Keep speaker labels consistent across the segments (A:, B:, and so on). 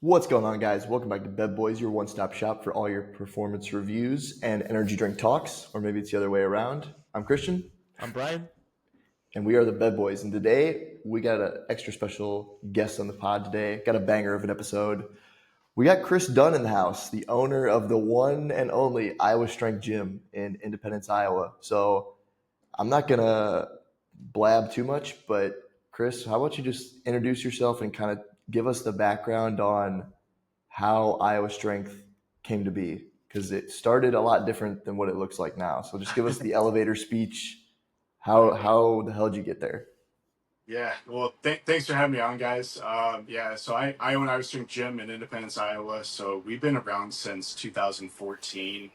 A: What's going on, guys? Welcome back to Bed Boys, your one-stop shop for all your performance reviews and energy drink talks, or maybe it's the other way around. I'm Christian,
B: I'm Brian.
A: and we are the Bed Boys. And today we got an extra special guest on the pod today. Got a banger of an episode. We got Chris Dunne in the house, the owner of the one and only Iowa Strength Gym in Independence, Iowa. So I'm not gonna blab too much, but Chris, how about you just introduce yourself and kind of give us the background on how Iowa Strength came to be, because it started a lot different than what it looks like now. So just give us the elevator speech. How the hell did you get there?
C: Yeah, well, thanks for having me on, guys. So I own Iowa Strength Gym in Independence, Iowa. So we've been around since 2014.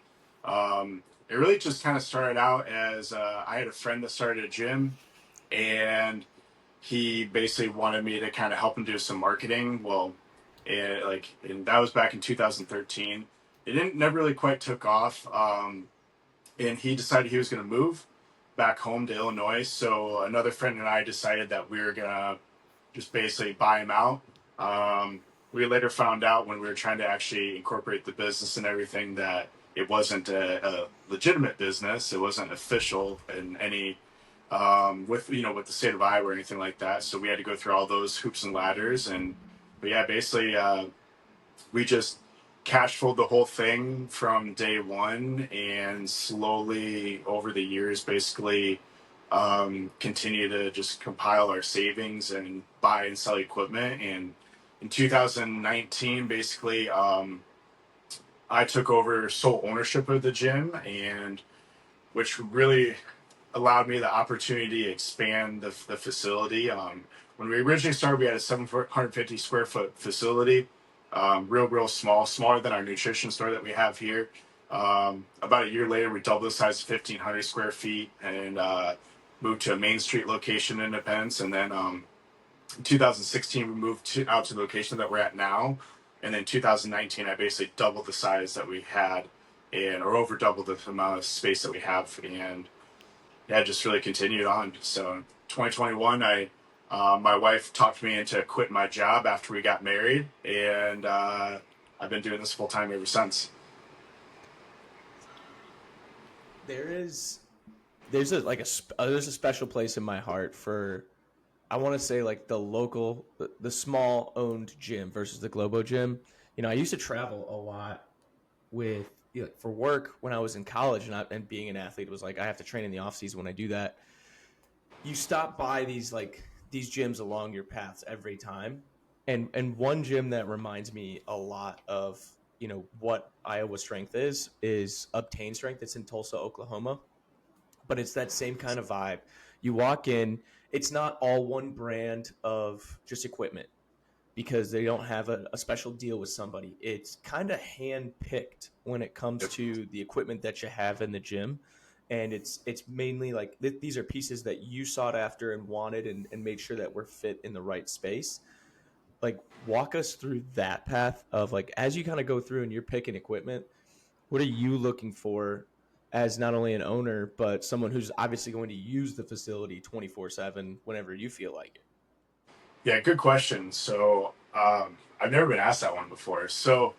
C: It really just kind of started out as I had a friend that started a gym, and he basically wanted me to kind of help him do some marketing. And that was back in 2013. It didn't never really quite took off. And he decided he was going to move back home to Illinois. So another friend and I decided that we were going to just basically buy him out. We later found out when we were trying to actually incorporate the business and everything that it wasn't a legitimate business. It wasn't official in any with the state of Iowa or anything like that. So we had to go through all those hoops and ladders. But yeah, basically we just cash flowed the whole thing from day one, and slowly over the years basically continue to just compile our savings and buy and sell equipment. And in 2019 basically I took over sole ownership of the gym, and which really allowed me the opportunity to expand the facility. When we originally started, we had a 750 square foot facility, real small, smaller than our nutrition store that we have here. About a year later, we doubled the size to 1,500 square feet and moved to a Main Street location in Independence. And then in 2016, we moved out to the location that we're at now. And then 2019, I basically doubled the size that we had, or over doubled the amount of space that we have. And yeah, just really continued on. So 2021, my wife talked me into quitting my job after we got married, and I've been doing this full time ever since.
B: There is there's a special place in my heart for, I want to say, like the local, the small owned gym versus the Globo gym. I used to travel a lot with, for work when I was in college, and being an athlete was like I have to train in the off season. When I do that, you stop by these gyms along your paths every time, and one gym that reminds me a lot of what Iowa Strength is Obtain Strength. It's in Tulsa, Oklahoma, but it's that same kind of vibe. You walk in, it's not all one brand of just equipment because they don't have a special deal with somebody. It's kind of hand picked when it comes
C: Yep.
B: to the equipment that you have in the gym. And it's mainly like these are pieces that you sought after and wanted, and made sure that we're fit in the right space. Like, walk us through that path of, like, as you kind of go through and you're picking equipment, what are you looking for as not only an owner, but someone who's obviously going to use the facility 24/7 whenever you feel like it?
C: Yeah, good question. So I've never been asked that one before. So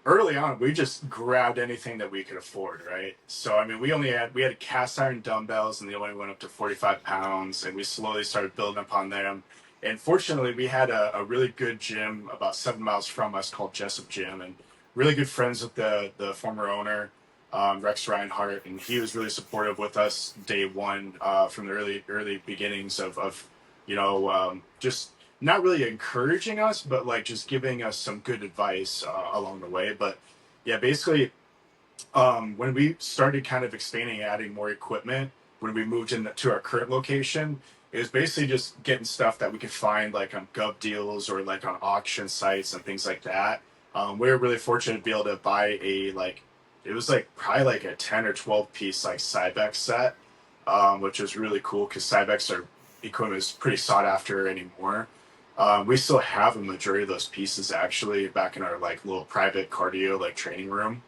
C: early on, we just grabbed anything that we could afford, right? So I mean, we had cast iron dumbbells, and they only went up to 45 pounds, and we slowly started building upon them. And fortunately, we had a really good gym about 7 miles from us called Jessup Gym, and really good friends with the former owner, Rex Reinhardt, and he was really supportive with us day one, from the early beginnings of just not really encouraging us, but like just giving us some good advice along the way. But yeah, basically, when we started kind of expanding, adding more equipment, when we moved into our current location, it was basically just getting stuff that we could find like on Gov Deals or like on auction sites and things like that. We were really fortunate to be able to buy it was like probably like a 10 or 12 piece like Cybex set, which was really cool because Cybex are equipment is pretty sought after anymore. We still have a majority of those pieces actually back in our like little private cardio like training room.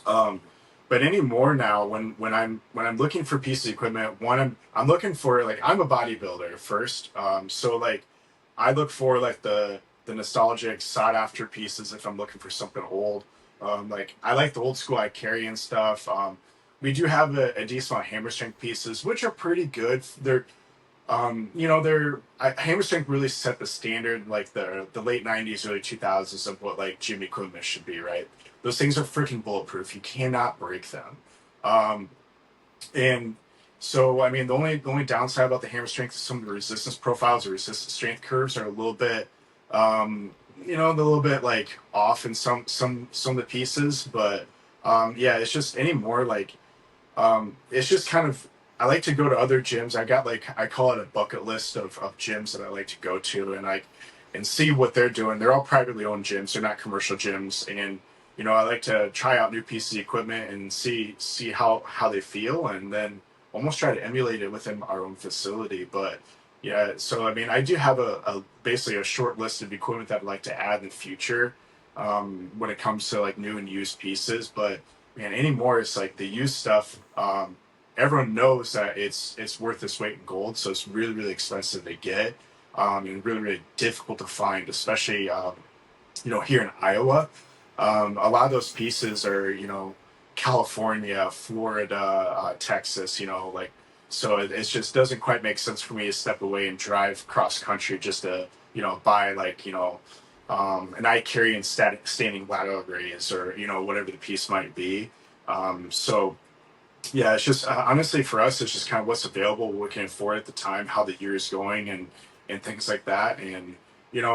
C: Um, but anymore now, when I'm looking for pieces of equipment, one I'm looking for, like, I'm a bodybuilder first. So like I look for like the nostalgic, sought after pieces if I'm looking for something old. Like I like the old school Icarian stuff. We do have a decent amount of hammer strength pieces, which are pretty good. Hammer strength really set the standard, like the late '90s, early 2000s of what like gym equipment should be. Right, those things are freaking bulletproof. You cannot break them. Um, and so, I mean, the only downside about the hammer strength is some of the resistance profiles or resistance strength curves are a little bit, um, a little bit like off in some of the pieces. But yeah, it's just anymore like it's just kind of I like to go to other gyms. I got like I call it a bucket list of gyms that I like to go to and see what they're doing. They're all privately owned gyms. They're not commercial gyms, and I like to try out new pieces of equipment and see how they feel, and then almost try to emulate it within our own facility. But yeah, so I mean, I do have a basically a short list of equipment that I'd like to add in the future when it comes to like new and used pieces. But man, anymore it's like the used stuff. Everyone knows that it's worth its weight in gold, so it's really really expensive to get, and really really difficult to find, especially here in Iowa. A lot of those pieces are California, Florida, Texas. Like so it just doesn't quite make sense for me to step away and drive cross country just to buy like an Icarian standing lateral raise or whatever the piece might be. So yeah, it's just honestly for us, it's just kind of what's available, what we can afford at the time, how the year is going, and things like that. And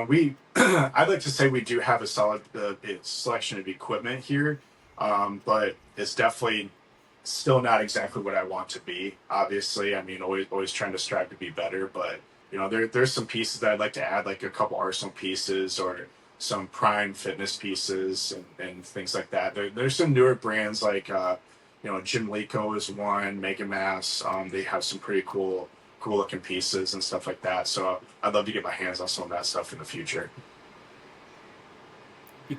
C: we, I'd like to say we do have a solid selection of equipment here, but it's definitely still not exactly what I want to be. Obviously, I mean, always trying to strive to be better, but there's some pieces that I'd like to add, like a couple Arsenal pieces or some Prime Fitness pieces and things like that. There's some newer brands like Jim Lico is one, Mega Mass. They have some pretty cool looking pieces and stuff like that. So I'd love to get my hands on some of that stuff in the future.
B: You,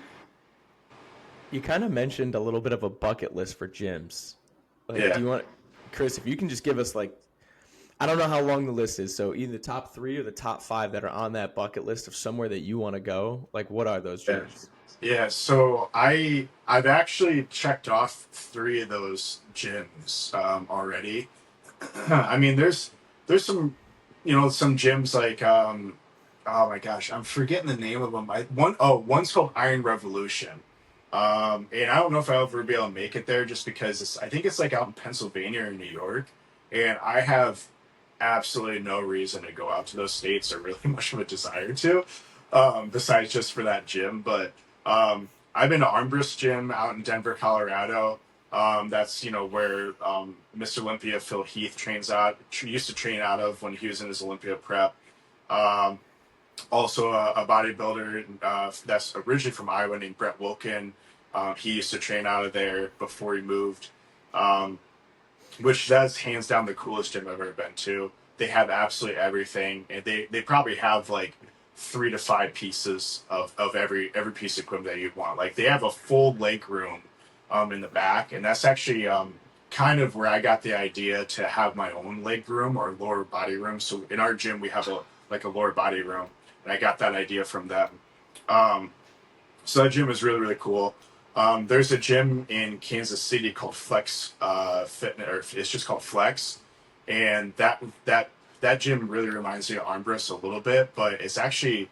B: you kind of mentioned a little bit of a bucket list for gyms. Like, do
C: Yeah.
B: you want, Chris, if you can just give us like, I don't know how long the list is, so either the top three or the top five that are on that bucket list of somewhere that you want to go. Like, what are those
C: Yeah.
B: gyms?
C: Yeah, so I've actually checked off three of those gyms already. I mean, there's some gyms like oh my gosh, I'm forgetting the name of them. One's called Iron Revolution, and I don't know if I'll ever be able to make it there just because I think it's like out in Pennsylvania or New York, and I have absolutely no reason to go out to those states or really much of a desire to, besides just for that gym. But I've been to Armbrust Gym out in Denver, Colorado. That's where Mr. Olympia Phil Heath used to train out of when he was in his Olympia prep. Um, Also a bodybuilder that's originally from Iowa named Brett Wilkin. He used to train out of there before he moved. Um, which that's hands down the coolest gym I've ever been to. They have absolutely everything, and they probably have like 3 to 5 pieces of every piece of equipment that you'd want. Like they have a full leg room in the back, and that's actually kind of where I got the idea to have my own leg room or lower body room. So in our gym we have a lower body room, and I got that idea from them. Um, so that gym is really really cool. There's a gym in Kansas City called Flex Fitness, or it's just called Flex, and that gym really reminds me of Armbrust a little bit, but it's actually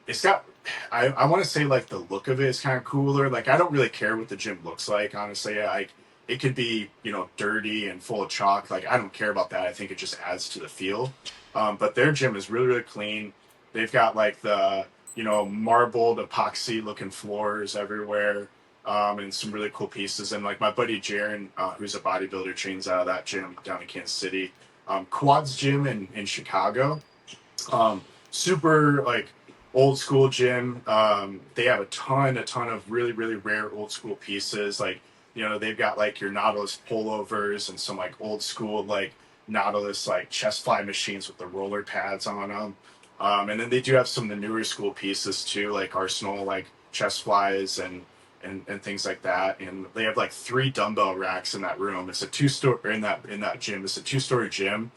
C: it's got I want to say like the look of it is kind of cooler. Like I don't really care what the gym looks like, honestly. Like it could be dirty and full of chalk. Like I don't care about that. I think it just adds to the feel. But their gym is really really clean. They've got like the marbled epoxy looking floors everywhere, and some really cool pieces. And like my buddy Jaron, who's a bodybuilder, trains out of that gym down in Kansas City. Quads Gym in Chicago. Super like old school gym. They have a ton of really really rare old school pieces. Like they've got like your Nautilus pullovers and some like old school like Nautilus like chest fly machines with the roller pads on them. And then they do have some of the newer school pieces too, like Arsenal like chest flies and things like that. And they have like 3 dumbbell racks in that room. It's a 2-story in that gym. It's a 2-story gym.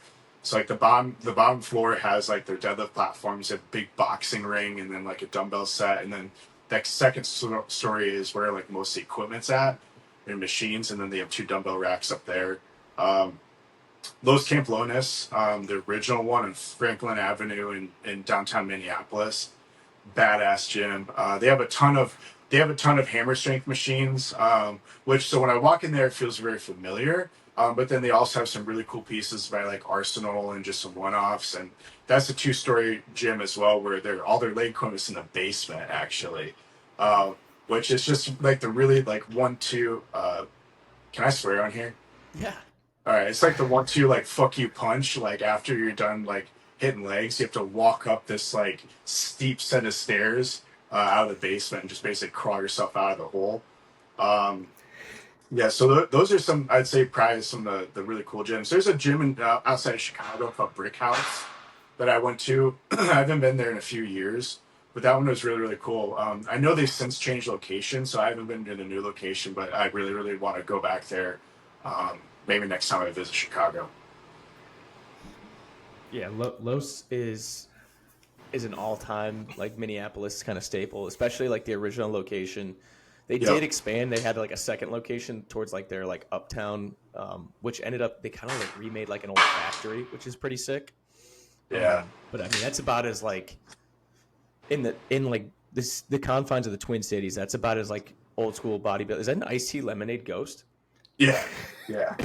C: So like the bottom floor has like their deadlift platforms, a big boxing ring, and then like a dumbbell set, and then that second story is where like most of the equipment's at, and machines, and then they have two dumbbell racks up there. Um, Los Camplones, the original one on Franklin Avenue in downtown Minneapolis, badass gym. They have a ton of hammer strength machines, which so when I walk in there, it feels very familiar. But then they also have some really cool pieces by like Arsenal and just some one-offs, and that's a two-story gym as well, where all their leg equipment's in the basement actually, uh, which is just like the really like 1-2. Can I swear on here?
B: Yeah.
C: All right, it's like the 1-2 like fuck you punch. Like after you're done like hitting legs, you have to walk up this like steep set of stairs out of the basement and just basically crawl yourself out of the hole. Um, yeah, so those are some I'd say probably some of the really cool gyms. There's a gym outside of Chicago called Brick House that I went to. I haven't been there in a few years, but that one was really really cool. I know they've since changed location, so I haven't been to the new location, but I really really want to go back there. Maybe next time I visit Chicago.
B: Yeah, Los is an all-time like Minneapolis kind of staple, especially like the original location. They
C: Yep.
B: did expand. They had like a second location towards like their like uptown, which ended up they kind of like remade like an old factory, which is pretty sick.
C: Yeah.
B: But I mean, that's about as like in like this the confines of the Twin Cities. That's about as like old school bodybuilding. Is that an iced tea lemonade ghost?
C: Yeah. Yeah.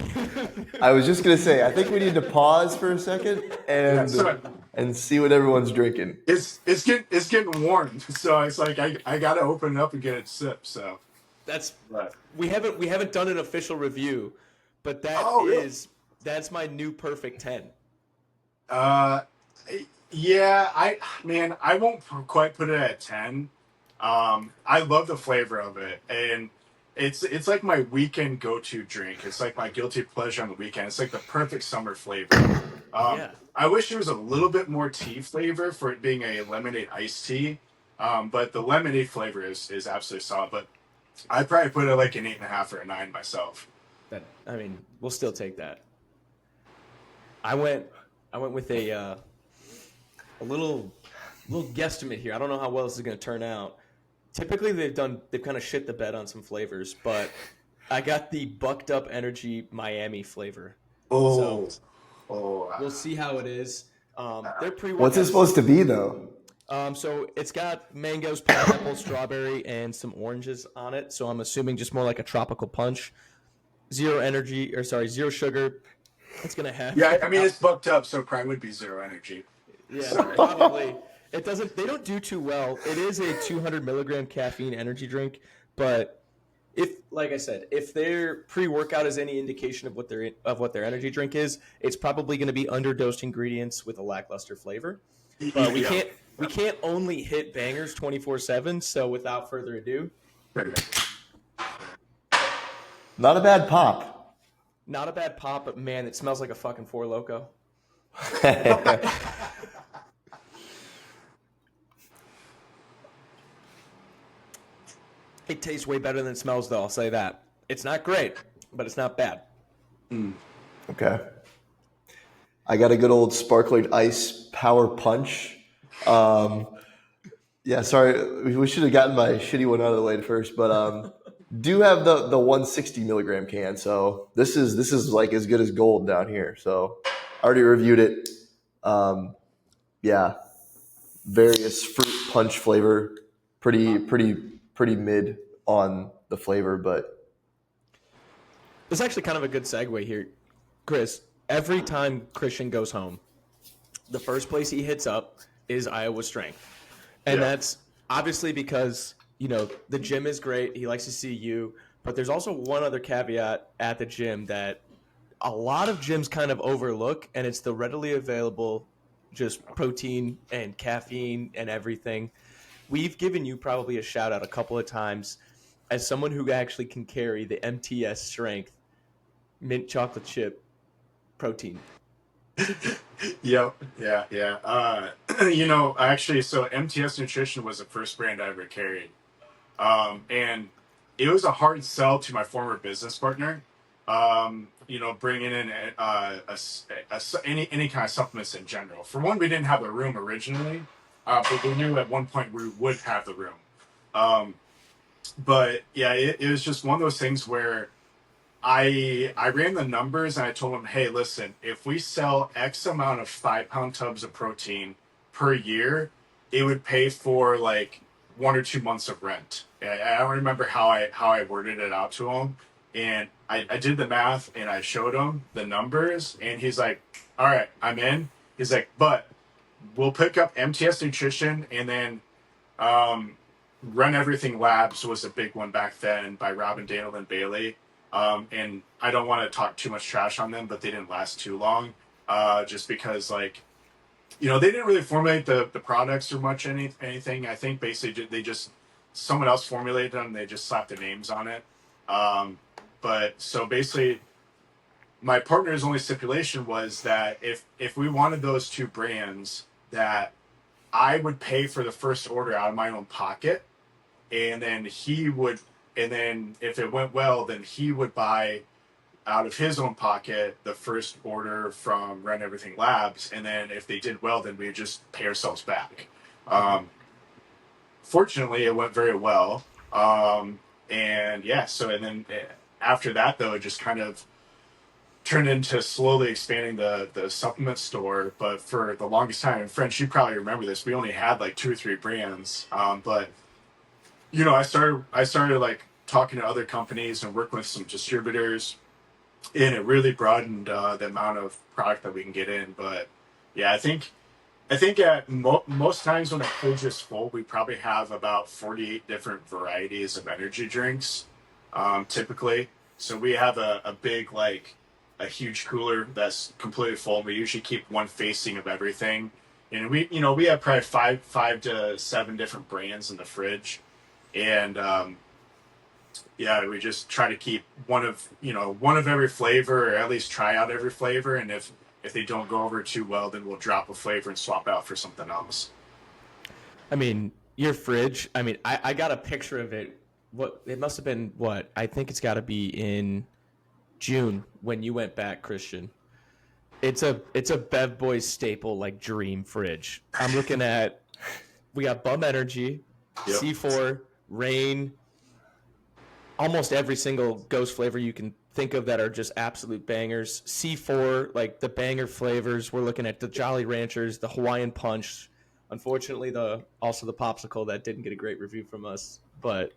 A: I was just gonna say, I think we need to pause for a second
C: Yeah.
A: and
C: So
A: and see what everyone's drinking.
C: it's getting warm, so it's like I gotta open it up and get it sipped. So.
B: That's
C: But,
B: we haven't done an official review, but
C: oh, really?
B: that's my new perfect 10.
C: Uh, yeah. I won't quite put it at 10. I love the flavor of it, and it's like my weekend go-to drink. It's like my guilty pleasure on the weekend. It's like the perfect summer flavor.
B: Yeah.
C: I wish there was a little bit more tea flavor for it being a lemonade iced tea. But the lemonade flavor is absolutely solid. But I'd probably put it like an 8.5 or a 9 myself.
B: That I mean, we'll still take that. I went with a little guesstimate here. I don't know how well this is going to turn out. Typically they've kind of shit the bed on some flavors, but I got the bucked up energy Miami flavor. So
C: Oh, oh,
B: we'll see how it is. Their
A: What's it
B: pre-workout.
A: supposed to be though?
B: So it's got mangoes, pineapple, strawberry, and some oranges on it. So I'm assuming just more like a tropical punch. Zero sugar. It's gonna have.
C: yeah. I mean, it's bucked up, so crime would be zero energy.
B: Yeah, probably. It doesn't. They don't do too well. It is a 200 milligram caffeine energy drink, but like I said, if their pre-workout is any indication of what their energy drink is, it's probably going to be underdosed ingredients with a lackluster flavor. But we
C: Yeah.
B: can't only hit bangers 24/7. So without further ado,
A: Not a bad pop.
B: not a bad pop, but man, it smells like a fucking Four Loko. It tastes way better than it smells, though. I'll say that. It's not great, but it's not bad.
A: Okay. I got a good old sparkling ice power punch. Um, yeah, sorry, we should have gotten my shitty one out of the way first, but do have the 160 milligram can. So this is like as good as gold down here. So I already reviewed it. Yeah, various fruit punch flavor, pretty mid on the flavor, but
B: This is actually kind of a good segue here. Chris, every time Christian goes home, the first place he hits up is Iowa Strength. And
C: Yeah.
B: that's obviously because, the gym is great. He likes to see you. But there's also one other caveat at the gym that a lot of gyms kind of overlook, and it's the readily available just protein and caffeine and everything. We've given you probably a shout out a couple of times as someone who actually can carry the MTS Strength mint chocolate chip protein.
C: Yep. Yeah. Yeah. Actually, so MTS Nutrition was the first brand I ever carried. And it was a hard sell to my former business partner. bringing in any kind of supplements in general. For one, we didn't have a room originally, but we knew at one point we would have the room. Um, but yeah, it was just one of those things where I ran the numbers and I told them, hey, listen, if we sell X amount of 5 pound tubs of protein per year, it would pay for like 1 or 2 months of rent. I don't remember how I worded it out to him, and I did the math and I showed him the numbers, and he's like, all right, I'm in. He's like, but we'll pick up MTS Nutrition, and then um, Run Everything Labs was a big one back then by Robin Daniel and Bailey. And I don't want to talk too much trash on them, but they didn't last too long. Just because like, they didn't really formulate the products or much anything. I think basically they just, someone else formulated them. They just slapped the names on it. But so basically my partner's only stipulation was that if we wanted those two brands, that I would pay for the first order out of my own pocket, and then and then if it went well, then he would buy out of his own pocket the first order from Run Everything Labs, and then if they did well, then we would just pay ourselves back. Fortunately, it went very well, and yeah. So and then after that, though, it just kind of turned into slowly expanding the supplement store. But for the longest time, and French, you probably remember this, we only had like 2 or 3 brands. But I started like talking to other companies and working with some distributors, and it really broadened the amount of product that we can get in. But yeah, I think at most times when a fridge is full, we probably have about 48 different varieties of energy drinks, typically. So we have a big, like a huge cooler that's completely full. We usually keep one facing of everything, and we have probably five to seven different brands in the fridge, and yeah, we just try to keep one of every flavor, or at least try out every flavor. And if they don't go over too well, then we'll drop a flavor and swap out for something else.
B: I mean, your fridge. I mean, I got a picture of it. What it must have been. What I think it's got to be in June when you went back, Christian. It's a Bev Boys staple, like dream fridge. I'm looking at. We got Bum Energy,
C: Yep.
B: C4, Rain, almost every single Ghost flavor you can think of that are just absolute bangers. C4, like the banger flavors. We're looking at the Jolly Ranchers, the Hawaiian Punch. Unfortunately, also the popsicle that didn't get a great review from us. But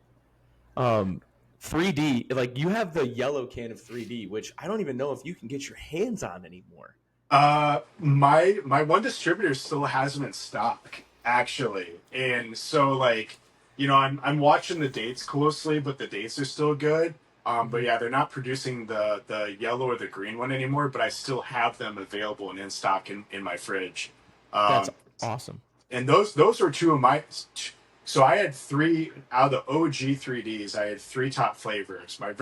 B: 3D, like you have the yellow can of 3D, which I don't even know if you can get your hands on anymore.
C: My one distributor still has them in stock, actually, and so like, I'm watching the dates closely, but the dates are still good. But yeah, they're not producing the yellow or the green one anymore, but I still have them available and in stock in my fridge.
B: That's
C: Um,
B: awesome.
C: and those were two of my. So I had three out of the OG 3Ds. I had three top flavors. My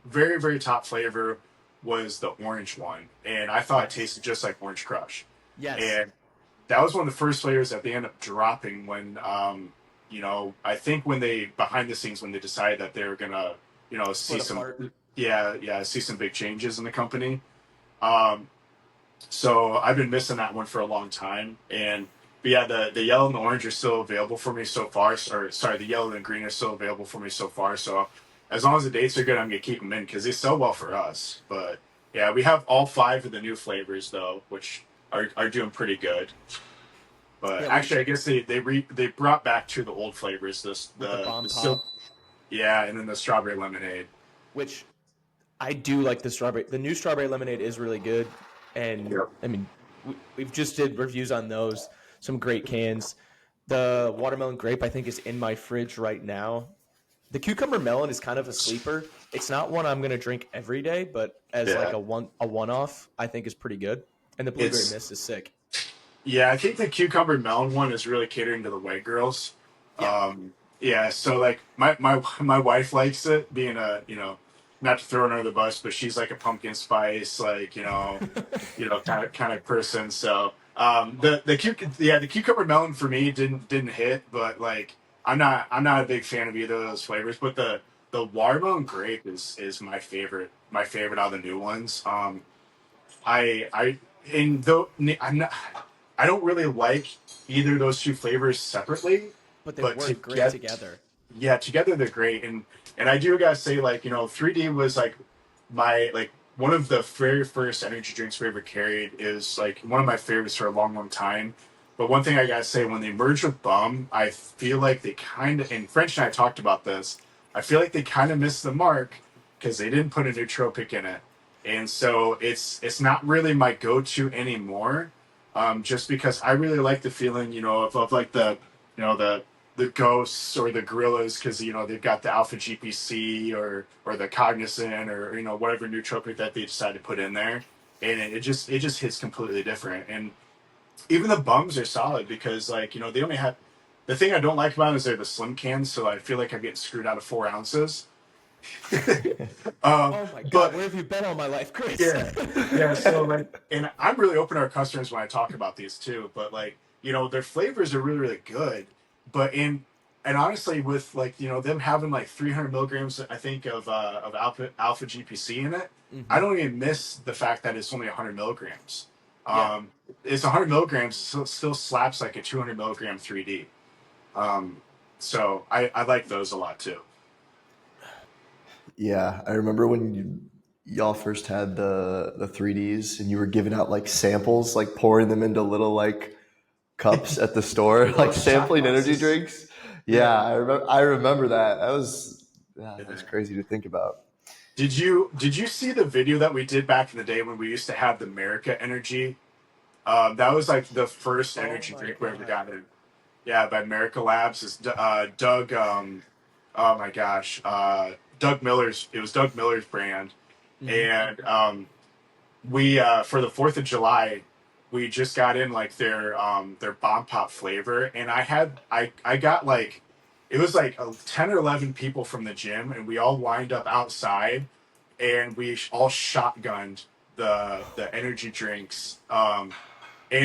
C: very very top flavor was the orange one, and I thought it
B: Yes.
C: tasted just like Orange Crush.
B: Yes.
C: And that was one of the first flavors that they ended up dropping when, I think when they behind the scenes when they decided that they were gonna, see
B: Split
C: some,
B: apart.
C: yeah, see some big changes in the company. Um, so I've been missing that one for a long time, and but yeah, the yellow and the orange are still available for me so far. Or sorry, the yellow and green are still available for me so far. So as long as the dates are good, I'm gonna keep them in because they sell well for us. But yeah, we have all five of the new flavors though, which are doing pretty good. But
B: Yeah,
C: actually, I guess they brought back two of the old flavors. This
B: with the bomb
C: the
B: pop,
C: silk, yeah, and then the strawberry lemonade.
B: which I do like the strawberry. The new strawberry lemonade is really good, and
C: Yep.
B: I mean, we've just did reviews on those. Some great cans. The watermelon grape I think is in my fridge right now. The cucumber melon is kind of a sleeper. It's not one I'm gonna drink every day, but as like
C: Yeah,
B: a one off, I think is pretty good. And the blueberry
C: it's
B: mist is sick.
C: yeah. I think the cucumber melon one is really catering to the white girls.
B: Yeah.
C: Yeah, so like my wife likes it, being a not to throw her under the bus, but she's like a pumpkin spice, like kind of person. So the cucumber melon for me didn't hit, but like I'm not a big fan of either of those flavors. But the watermelon grape is my favorite out of the new ones. I and though I'm not, I don't really like either of those two flavors separately,
B: But they
C: but to
B: work great
C: get
B: together.
C: yeah, together they're great. And I do gotta say, like, 3D was like my like one of the very first energy drinks we ever carried. Is like one of my favorites for a long, long time. But one thing I gotta say, when they merged with Bum, I feel like they kind of, and French and I talked about this. I feel like they kind of missed the mark because they didn't put a nootropic in it, and so it's not really my go-to anymore. Just because I really like the feeling, of like the ghosts or the gorillas, because they've got the alpha GPC or the cognizant, or whatever nootropic that they decide to put in there, and it just hits completely different. And even the bums are solid because, like, they only have, the thing I don't like about it is they're the slim cans, so I feel like I'm getting screwed out of 4 ounces.
B: Oh my God,
C: But
B: where have you been all my life, Chris?
C: yeah, yeah. So like, and I'm really open to our customers when I talk about these too. But like, their flavors are really, really good. But and honestly, with like them having like 300 milligrams, I think of alpha GPC in it, I
B: Hmm.
C: don't even miss the fact that it's only 100 milligrams.
B: Yeah,
C: Um, it's 100 milligrams, so it still slaps like a 200 milligram 3D. Um, so I like those a lot too.
A: Yeah, I remember when y'all first had the 3Ds and you were giving out like samples, like pouring them into little like cups at the store, like
C: Those shot
A: sampling energy
C: glasses.
A: drinks. Yeah,
C: Yeah.
A: I remember that. That was yeah,
C: Yeah.
A: that was crazy to think about.
C: Did you see the video that we did back in the day when we used to have the America Energy? That was like the first
B: oh
C: energy
B: my
C: drink we ever
B: God.
C: got in. Yeah, by America Labs. Is Doug. Oh my gosh. Doug Miller's. It was Doug Miller's brand,
B: Hmm.
C: and we for the 4th of July, we just got in like their bomb pop flavor, and I got like, it was like 10 or 11 people from the gym, and we all lined up outside, and we all shotgunned the energy drinks. And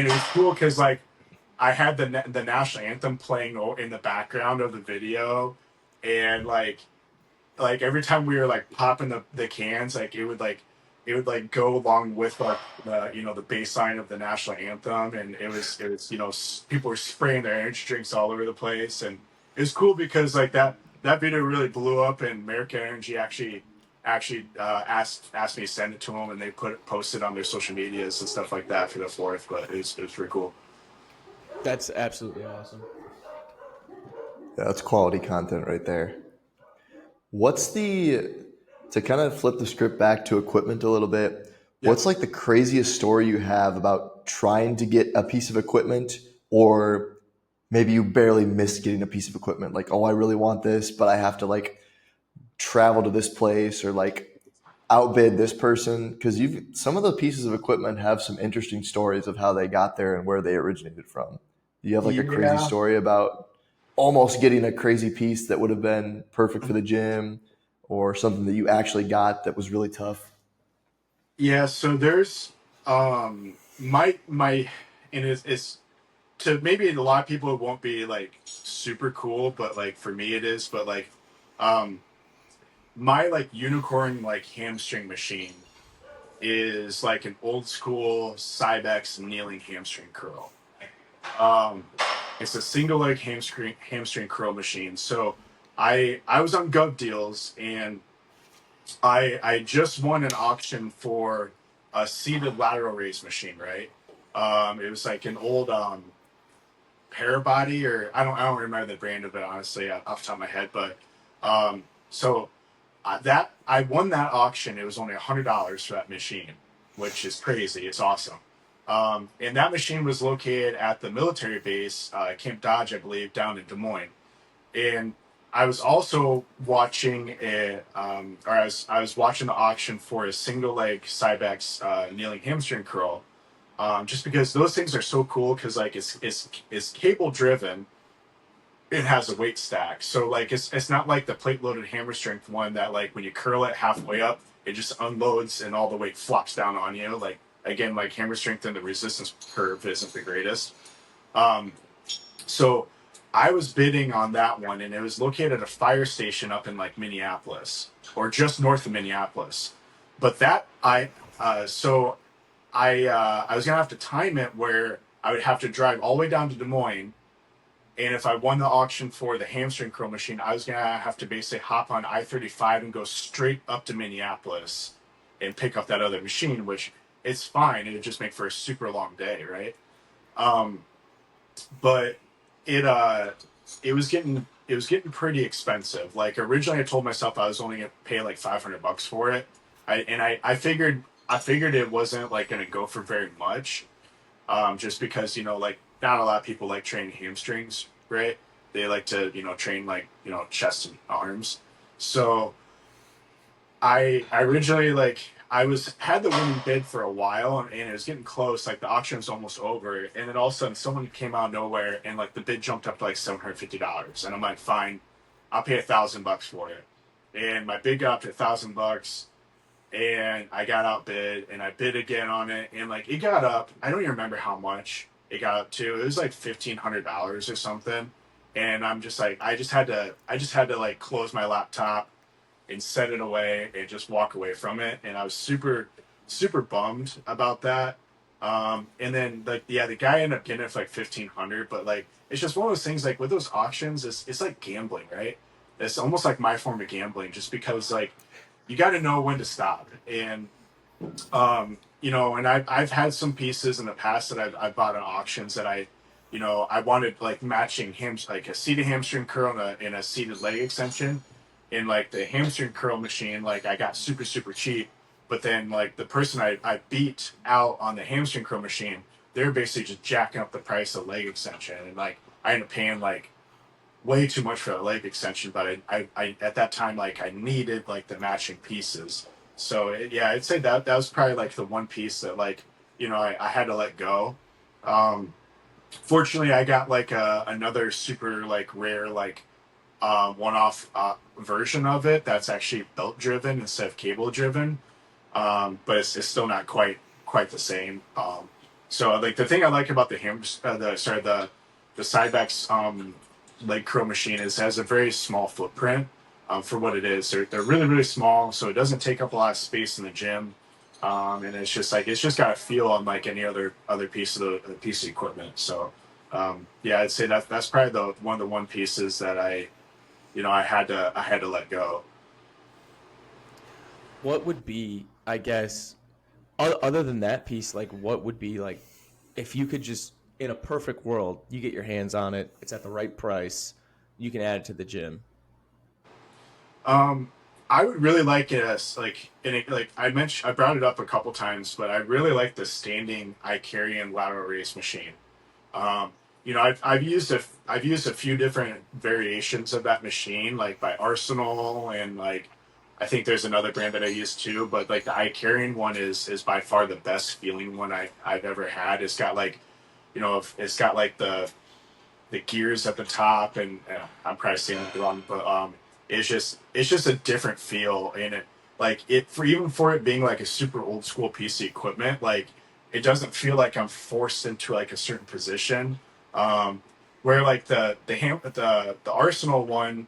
C: it was cool because like I had the national anthem playing in the background of the video, and like every time we were like popping the cans, like it would like go along with like the bass line of the national anthem, and it was people were spraying their energy drinks all over the place, and it was cool because like that video really blew up, and American Energy actually asked me to send it to them, and they posted on their social medias and stuff like that for the fourth. But it was pretty cool.
B: That's absolutely awesome.
A: Yeah, that's quality content right there. What's the to kind of flip the script back to equipment a little bit?
C: Yeah.
A: What's like the craziest story you have about trying to get a piece of equipment, or maybe you barely missed getting a piece of equipment? Like, oh, I really want this, but I have to like travel to this place or like outbid this person, because you've some of the pieces of equipment have some interesting stories of how they got there and where they originated from. Do you have like a crazy
C: Yeah.
A: story about almost getting a crazy piece that would have been perfect for the gym, or something that you actually got that was really tough?
C: Yeah, so there's my and it's to maybe a lot of people it won't be like super cool, but like for me it is. But like um my like unicorn like hamstring machine is like an old school Cybex kneeling hamstring curl. Um it's a single leg hamstring curl machine. So I was on Gov Deals, and I just won an auction for a seated lateral raise machine, right? It was like an old Parabody, or I don't remember the brand of it honestly off the top of my head, but so that I won that auction. It was only $100 for that machine, which is crazy. It's awesome. And that machine was located at the military base, Camp Dodge, I believe, down in Des Moines. And I was also watching I was watching the auction for a single leg Cybex kneeling hamstring curl, just because those things are so cool. Because like it's cable driven, it has a weight stack, so like it's not like the plate loaded hammer strength one that like when you curl it halfway up, it just unloads and all the weight flops down on you. Like again, like hammer strength and the resistance curve isn't the greatest. Um, so I was bidding on that one, and it was located at a fire station up in like Minneapolis or just north of Minneapolis. But that so I was gonna have to time it where I would have to drive all the way down to Des Moines, and if I won the auction for the hamstring curl machine, I was gonna have to basically hop on I-35 and go straight up to Minneapolis and pick up that other machine, which it's fine. It would just make for a super long day, right? Um, but it it was getting pretty expensive. Like originally, I told myself I was only gonna pay like $500 for it. I figured it wasn't like gonna go for very much, just because like not a lot of people like training hamstrings, right? They like to train like chest and arms. So I originally like I was had the winning bid for a while, and it was getting close. Like the auction was almost over, and then all of a sudden someone came out of nowhere, and like the bid jumped up to like $750, and I'm like, fine, I'll pay $1,000 for it. And my bid got up to $1,000, and I got outbid, and I bid again on it, and like it got up. I don't even remember how much it got up to. It was like $1,500 or something, and I'm just like, I just had to like close my laptop and set it away and just walk away from it. And I was super bummed about that. And then like, yeah, the guy ended up getting it for like 1,500, but like, it's just one of those things like with those auctions, it's like gambling, right? It's almost like my form of gambling, just because like you got to know when to stop. And, and I've had some pieces in the past that I've bought at auctions that I wanted like matching like a seated hamstring curl and a seated leg extension. In like the hamstring curl machine, like I got super cheap, but then like the person I beat out on the hamstring curl machine, they're basically just jacking up the price of leg extension, and like I ended up paying like way too much for a leg extension, but I at that time like I needed like the matching pieces. So yeah, I'd say that was probably like the one piece that like I had to let go. Um, Fortunately, I got like another super like rare like one-off version of it that's actually belt driven instead of cable driven, but it's still not quite the same. So like the thing I like about the Cybex leg curl machine is it has a very small footprint for what it is. They're really small, so it doesn't take up a lot of space in the gym. And it's just got a feel unlike any other piece of the piece of equipment. So yeah, I'd say that's probably one of the one pieces that I had to let go.
B: What would be, I guess, other than that piece, like what would be like if you could just in a perfect world, you get your hands on it, it's at the right price, you can add it to the gym.
C: Um, I would really like it as like like I brought it up a couple times, but I really like the standing Icarian lateral raise machine. Um, I've used a few different variations of that machine, like by Arsenal, and like I think there's another brand that I use too. But like the iCarrying one is by far the best feeling one I've ever had. It's got like it's got like the gears at the top, and I'm probably saying it wrong, but it's just a different feel in it. Like it for even for it being like a super old school piece of equipment, like it doesn't feel like I'm forced into like a certain position. Where like the Arsenal one,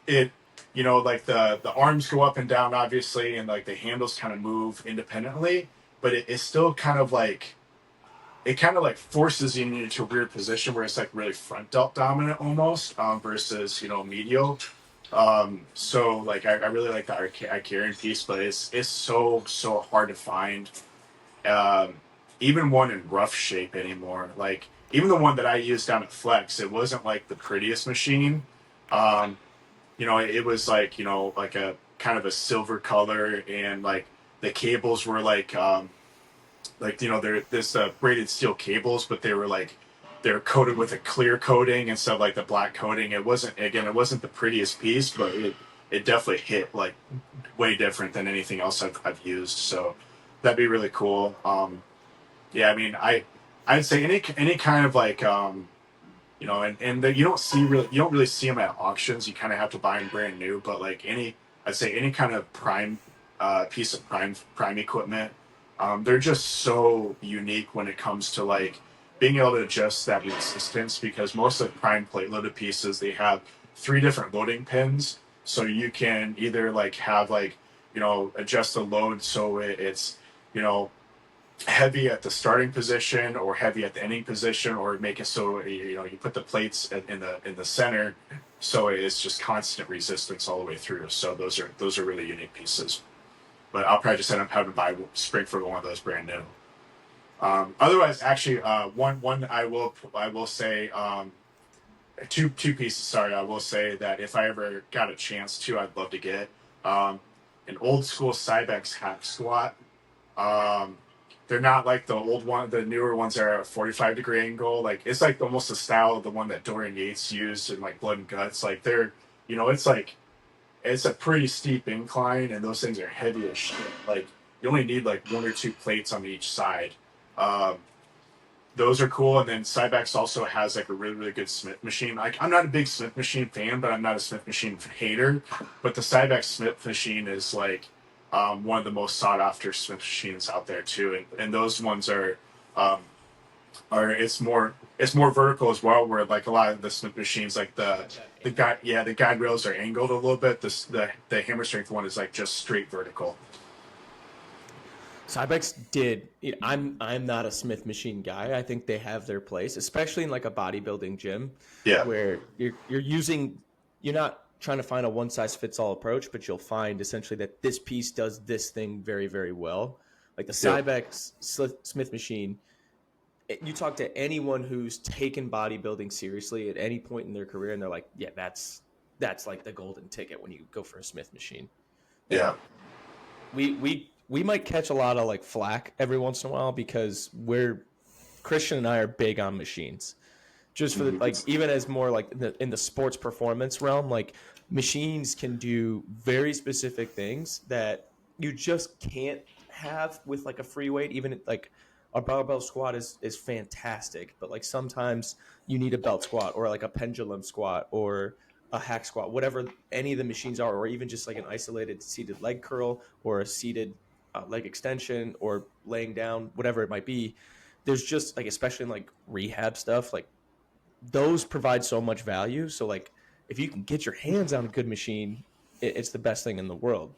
C: it like the arms go up and down obviously, and like the handles kind of move independently, but it's still kind of like it kind of like forces you into a weird position where it's like really front delt dominant almost, versus medial. So like I really like the Icarian piece, but it's so hard to find, um, even one in rough shape anymore. Like even the one that I used down at Flex, it wasn't like the prettiest machine. Um, it was like like a kind of a silver color, and like the cables were like they're this braided steel cables, but they were coated with a clear coating instead of like the black coating. It wasn't the prettiest piece, but it definitely hit like way different than anything else I've used. So that'd be really cool. Yeah, I mean I'd say any kind of like you don't really see them at auctions. You kind of have to buy them brand new, but like I'd say any kind of prime piece of prime equipment, they're just so unique when it comes to like being able to adjust that resistance, because most of the prime plate loaded pieces, they have 3 different loading pins. So you can either like have like, adjust the load so it's, you know, heavy at the starting position or heavy at the ending position, or make it so you put the plates in the center, so it's just constant resistance all the way through. So those are really unique pieces. But I'll probably just end up having to buy Springford one of those brand new. Otherwise, actually, one I will say, two pieces. Sorry, I will say that if I ever got a chance to, I'd love to get um, an old school Cybex hack squat. Um, they're not like the old one, the newer ones are at a 45-degree angle. Like it's like almost the style of the one that Dorian Yates used in like Blood and Guts. Like it's like it's a pretty steep incline, and those things are heavy as shit. Like you only need like 1 or 2 plates on each side. Um, those are cool. And then Cybex also has like a really, really good Smith machine. Like I'm not a big Smith machine fan, but I'm not a Smith machine hater. But the Cybex Smith machine is like one of the most sought after Smith machines out there too. And those ones um, are it's more vertical as well. Where like a lot of the Smith machines, like the guide rails are angled a little bit. The hammer strength one is like just straight vertical.
B: Cybex did. I'm not a Smith machine guy. I think they have their place, especially in like a bodybuilding gym,
C: Yeah.
B: where you're not trying to find a one size fits all approach, but you'll find essentially that this piece does this thing very, very well. Like the
C: Yep.
B: Cybex Smith machine. You talk to anyone who's taken bodybuilding seriously at any point in their career, and they're like, yeah, that's like the golden ticket when you go for a Smith machine.
C: Yeah.
B: We might catch a lot of like flack every once in a while because Christian and I are big on machines. Just for like, even as more like in the sports performance realm, like machines can do very specific things that you just can't have with like a free weight. Even like a barbell squat is fantastic, but like sometimes you need a belt squat or like a pendulum squat or a hack squat, whatever any of the machines are, or even just like an isolated seated leg curl or a seated leg extension or laying down, whatever it might be. There's just like, especially in like rehab stuff, like those provide so much value. So like if you can get your hands on a good machine, it's the best thing in the world.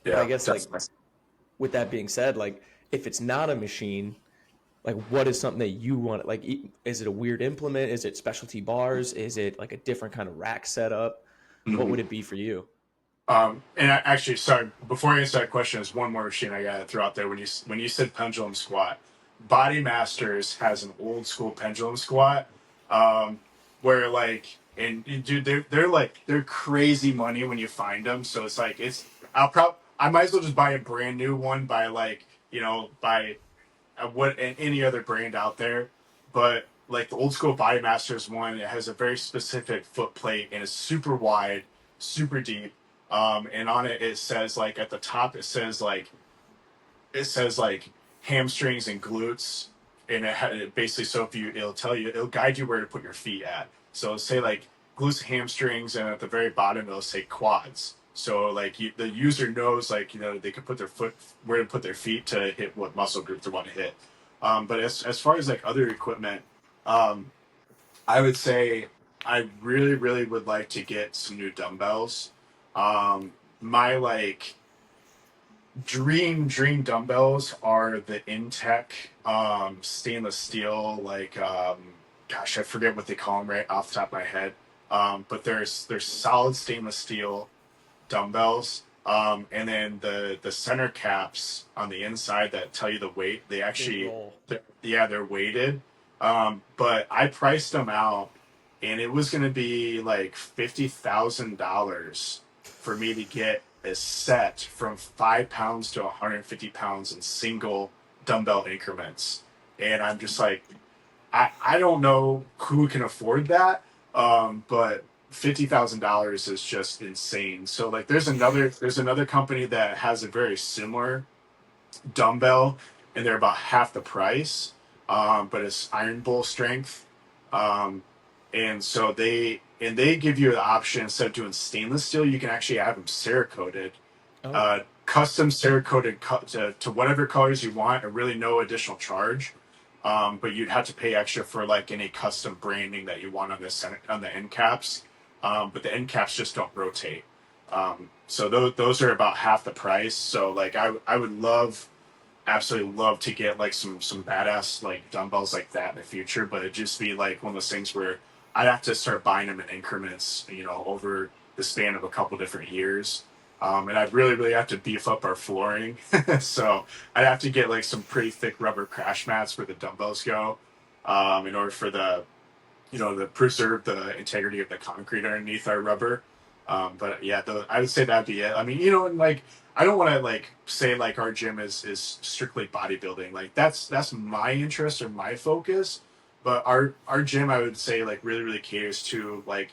B: But I
C: Yeah.
B: guess like
C: Definitely.
B: with that being said, like if it's not a machine, like what is something that you want? Like, is it a weird implement? Is it specialty bars? Is it like a different kind of rack setup? What
C: Mhm.
B: would it be for you?
C: Actually, sorry. Before I answer that question, there's one more machine I gotta throw out there. When you said pendulum squat, Body Masters has an old school pendulum squat, um, where like and dude, they're crazy money when you find them. So it's like I might as well just buy a brand new one by like by what any other brand out there, but like the old school Body Masters one, it has a very specific foot plate and it's super wide, super deep. And on it, it says like at the top, it says like hamstrings and glutes, and it basically, so if you it'll guide you where to put your feet at. So it'll say like glutes, hamstrings, and at the very bottom it'll say quads. So like the user knows like they could put their foot where to put their feet to hit what muscle group they want to hit. But as far as like other equipment, um, I would say I really really would like to get some new dumbbells. My like dream dumbbells are the Intech stainless steel, like gosh, I forget what they call them right off the top of my head. But there's solid stainless steel dumbbells. And then the center caps on the inside that tell you the weight,
B: They roll.
C: they're weighted. But I priced them out, and it was going to be like $50,000 for me to get a set from 5 pounds to 150 pounds in single dumbbell increments. And I'm just like, I don't know who can afford that, but $50,000 is just insane. So like, there's another company that has a very similar dumbbell, and they're about half the price, but it's iron bowl strength, um, and so they give you the option, instead of doing stainless steel, you can actually have them cerakoted,
B: Oh,
C: custom cerakoted to whatever colors you want, and really no additional charge. but you'd have to pay extra for like any custom branding that you want on the end caps. But the end caps just don't rotate. So those are about half the price. So like I would absolutely love to get like some badass like dumbbells like that in the future, but it'd just be like one of those things where I'd have to start buying them in increments, over the span of a couple different years. And I'd really have to beef up our flooring. So I'd have to get like some pretty thick rubber crash mats where the dumbbells go, in order for to preserve the integrity of the concrete underneath our rubber. But yeah, I would say that'd be it. I mean, and like I don't want to like say like our gym is strictly bodybuilding. Like that's my interest or my focus. But our gym, I would say, like really caters to like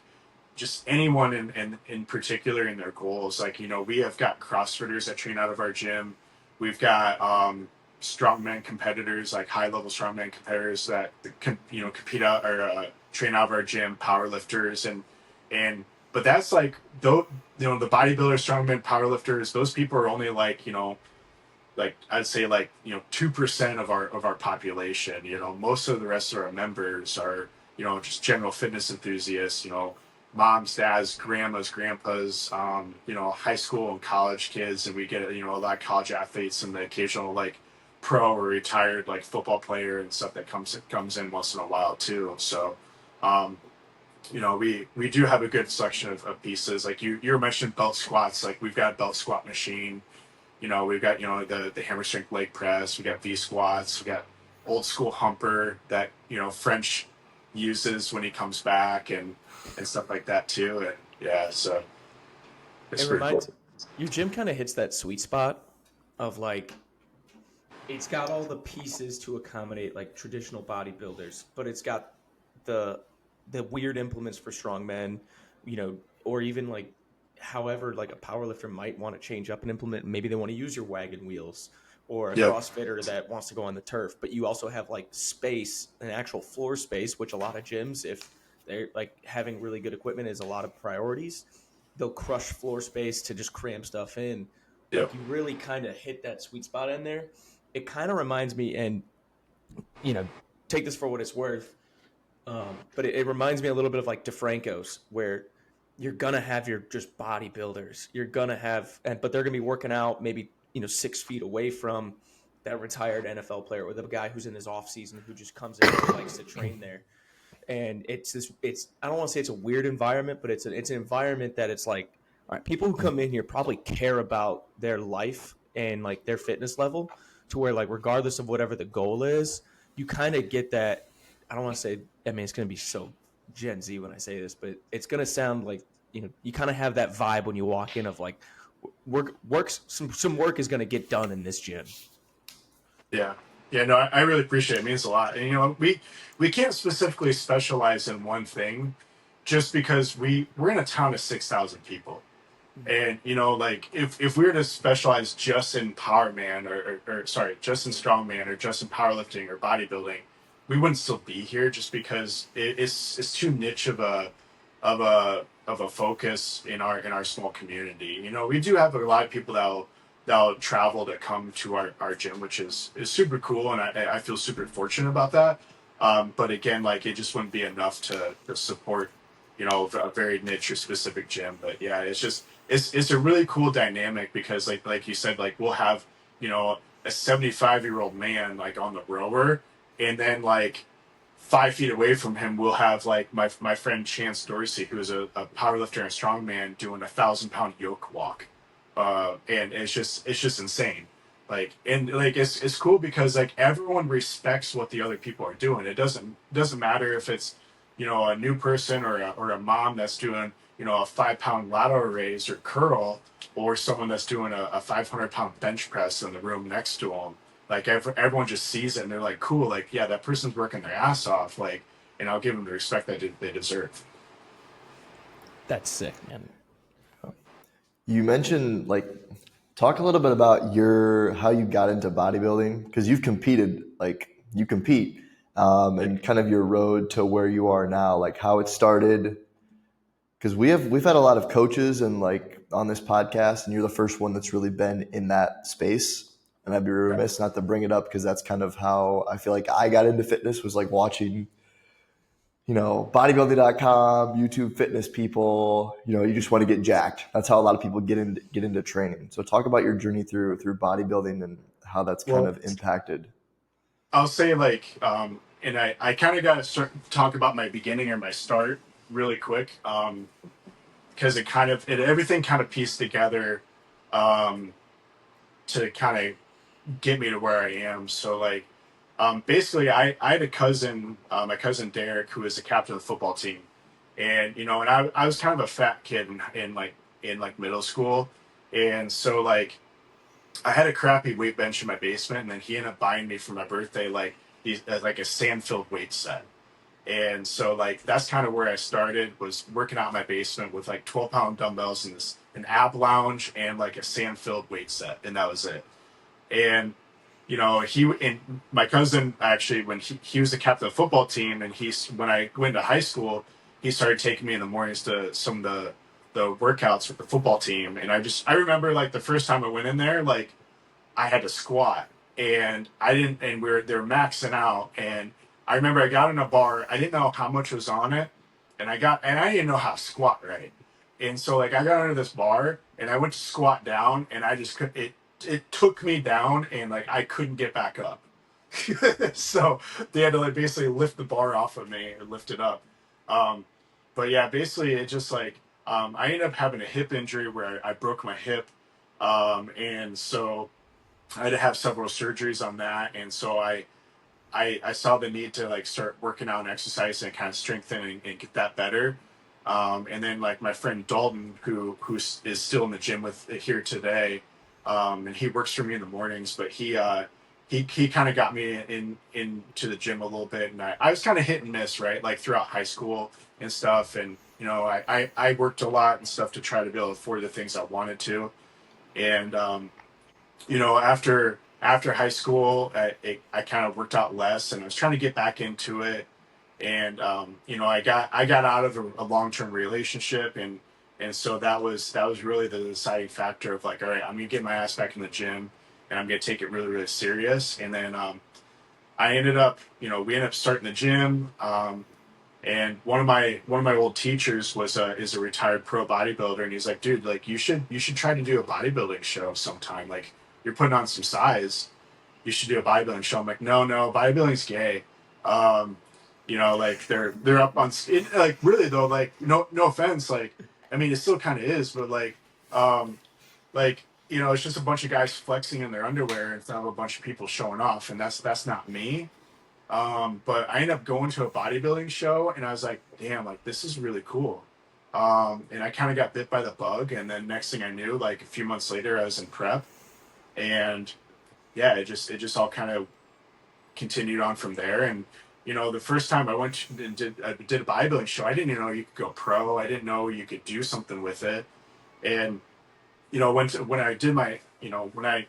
C: just anyone in particular in their goals. Like, we have got CrossFitters that train out of our gym. We've got strongman competitors, like high level strongman competitors that compete out or train out of our gym, power lifters and but that's like though the bodybuilders, strongman, power lifters, those people are only like I'd say like 2% of our population. Most of the rest of our members are just general fitness enthusiasts. Moms, dads, grandmas, grandpas, high school and college kids, and we get a lot of college athletes and the occasional like pro or retired like football player and stuff that comes in once in a while too. So, um, we do have a good selection of pieces. Like you were mentioning belt squats. Like we've got a belt squat machine. We've got the hammer strength leg press. We got V squats. We got old school humper that French uses when he comes back and stuff like that too. And yeah, so it's
B: It
C: pretty cool.
B: reminds your gym kind of hits that sweet spot of like it's got all the pieces to accommodate like traditional bodybuilders, but it's got the weird implements for strongmen, or even like however like a powerlifter might want to change up an implement. Maybe they want to use your wagon wheels or a
C: Yep.
B: CrossFitter that wants to go on the turf, but you also have like space, an actual floor space, which a lot of gyms, if they're like having really good equipment is a lot of priorities, they'll crush floor space to just cram stuff in.
C: Yep.
B: Like you really kind of hit that sweet spot in there. It kind of reminds me, and you know, take this for what it's worth. But it reminds me a little bit of like DeFranco's, where you're gonna have your just bodybuilders. You're gonna have, but they're gonna be working out maybe 6 feet away from that retired NFL player or the guy who's in his off season who just comes in and likes to train there. And it's I don't want to say it's a weird environment, but it's an environment that it's like, all right, people who come in here probably care about their life and like their fitness level to where like regardless of whatever the goal is, you kind of get that. I don't want to say, I mean, it's going to be so Gen Z when I say this, but it's going to sound like, you kind of have that vibe when you walk in of like some work is going to get done in this gym.
C: Yeah. Yeah, no, I really appreciate it. It means a lot. And we can't specifically specialize in one thing just because we're in a town of 6,000 people. And like if we were to specialize just in power man or sorry, just in strongman or just in powerlifting or bodybuilding, we wouldn't still be here just because it's too niche of a focus in our small community. We do have a lot of people that'll travel to come to our gym, which is super cool, and I feel super fortunate about that. But again, like it just wouldn't be enough to support a very niche or specific gym. But yeah, it's a really cool dynamic because like you said, like we'll have a 75-year-old man like on the rower, and then like 5 feet away from him we'll have like my friend Chance Dorsey, who's a power lifter and strongman, doing 1,000-pound yoke walk. And it's just insane. Like, and like it's cool because like everyone respects what the other people are doing. It doesn't matter if it's a new person or a mom that's doing a 5-pound lateral raise or curl, or someone that's doing a 500-pound bench press in the room next to them. Like everyone just sees it and they're like, cool, like yeah, that person's working their ass off. Like, and I'll give them the respect that they deserve.
B: That's sick, man.
A: You mentioned talk a little bit about how you got into bodybuilding, because you've competed, like you compete, and kind of your road to where you are now, like how it started. Because we've had a lot of coaches and like on this podcast, and you're the first one that's really been in that space. and I'd be remiss not to bring it up because that's kind of how I feel like I got into fitness, was like watching, bodybuilding.com, YouTube fitness people. You just want to get jacked. That's how a lot of people get into training. So talk about your journey through bodybuilding and how that's kind
C: Well,
A: of impacted.
C: I'll say like, and I kind of got to start talk about my beginning or my start really quick, because everything kind of pieced together, um, to kind of get me to where I am. So like, basically, I had a cousin, my cousin Derek, who was the captain of the football team, and and I was kind of a fat kid in middle school, and so like I had a crappy weight bench in my basement, and then he ended up buying me for my birthday like a sand filled weight set. And so like that's kind of where I started, was working out in my basement with like 12-pound dumbbells and an ab lounge and like a sand filled weight set, and that was it. And he and my cousin actually, when he was the captain of the football team, and when I went to high school, he started taking me in the mornings to some of the workouts with the football team. And I remember like the first time I went in there, like I had to squat, and I didn't, and they're maxing out. And I remember I got in a bar, I didn't know how much was on it, and I didn't know how to squat right. And so like I got under this bar and I went to squat down, and I just could it took me down, and like I couldn't get back up. So they had to like basically lift the bar off of me or lift it up. Um, but yeah, basically it just like I ended up having a hip injury where I broke my hip, and so I had to have several surgeries on that, and so I saw the need to like start working out and exercise and kind of strengthen and get that better. And then like my friend Dalton, is still in the gym with here today, and he works for me in the mornings, but he kind of got me into the gym a little bit, and I was kind of hit and miss, right, like throughout high school and stuff, and I worked a lot and stuff to try to be able to afford the things I wanted to. And after high school, I kind of worked out less, and I was trying to get back into it. And I got out of a long term relationship, and so that was really the deciding factor of like, all right, I'm gonna get my ass back in the gym, and I'm gonna take it really really serious. And then we ended up starting the gym. And one of my old teachers is a retired pro bodybuilder, and he's like, dude, like you should try to do a bodybuilding show sometime. Like you're putting on some size, you should do a bodybuilding show. I'm like, no, bodybuilding's gay. Like they're up on like really though, like no offense, like I mean it still kind of is, but um, it's just a bunch of guys flexing in their underwear and not a bunch of people showing off, and that's not me. But I ended up going to a bodybuilding show, and I was like, damn, like this is really cool. And I kind of got bit by the bug, and then next thing I knew, like a few months later, I was in prep, and yeah, it just all kind of continued on from there. And the first time I did a bodybuilding show, I didn't even know you could go pro. I didn't know you could do something with it. And when I did my when I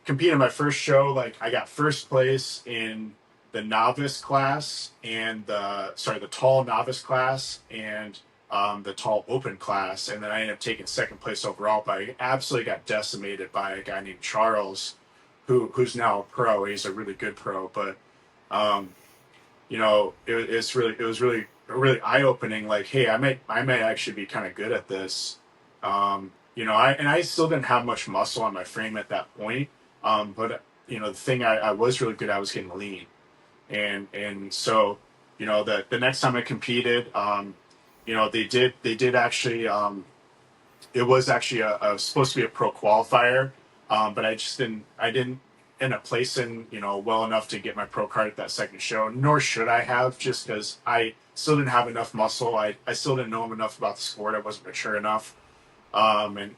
C: competed in my first show, like I got first place in the novice class and the tall novice class and the tall open class, and then I ended up taking second place overall. But I absolutely got decimated by a guy named Charles, who's now a pro. He's a really good pro, but um, it was really eye opening. Like, hey, I might actually be kind of good at this. I still didn't have much muscle on my frame at that point. But the thing I was really good at was getting lean, and so the next time I competed, they did actually it was actually supposed to be a pro qualifier, but I didn't end up placing well enough to get my pro card at that second show, nor should I have, just because I still didn't have enough muscle. I still didn't know enough about the sport. I wasn't mature enough. And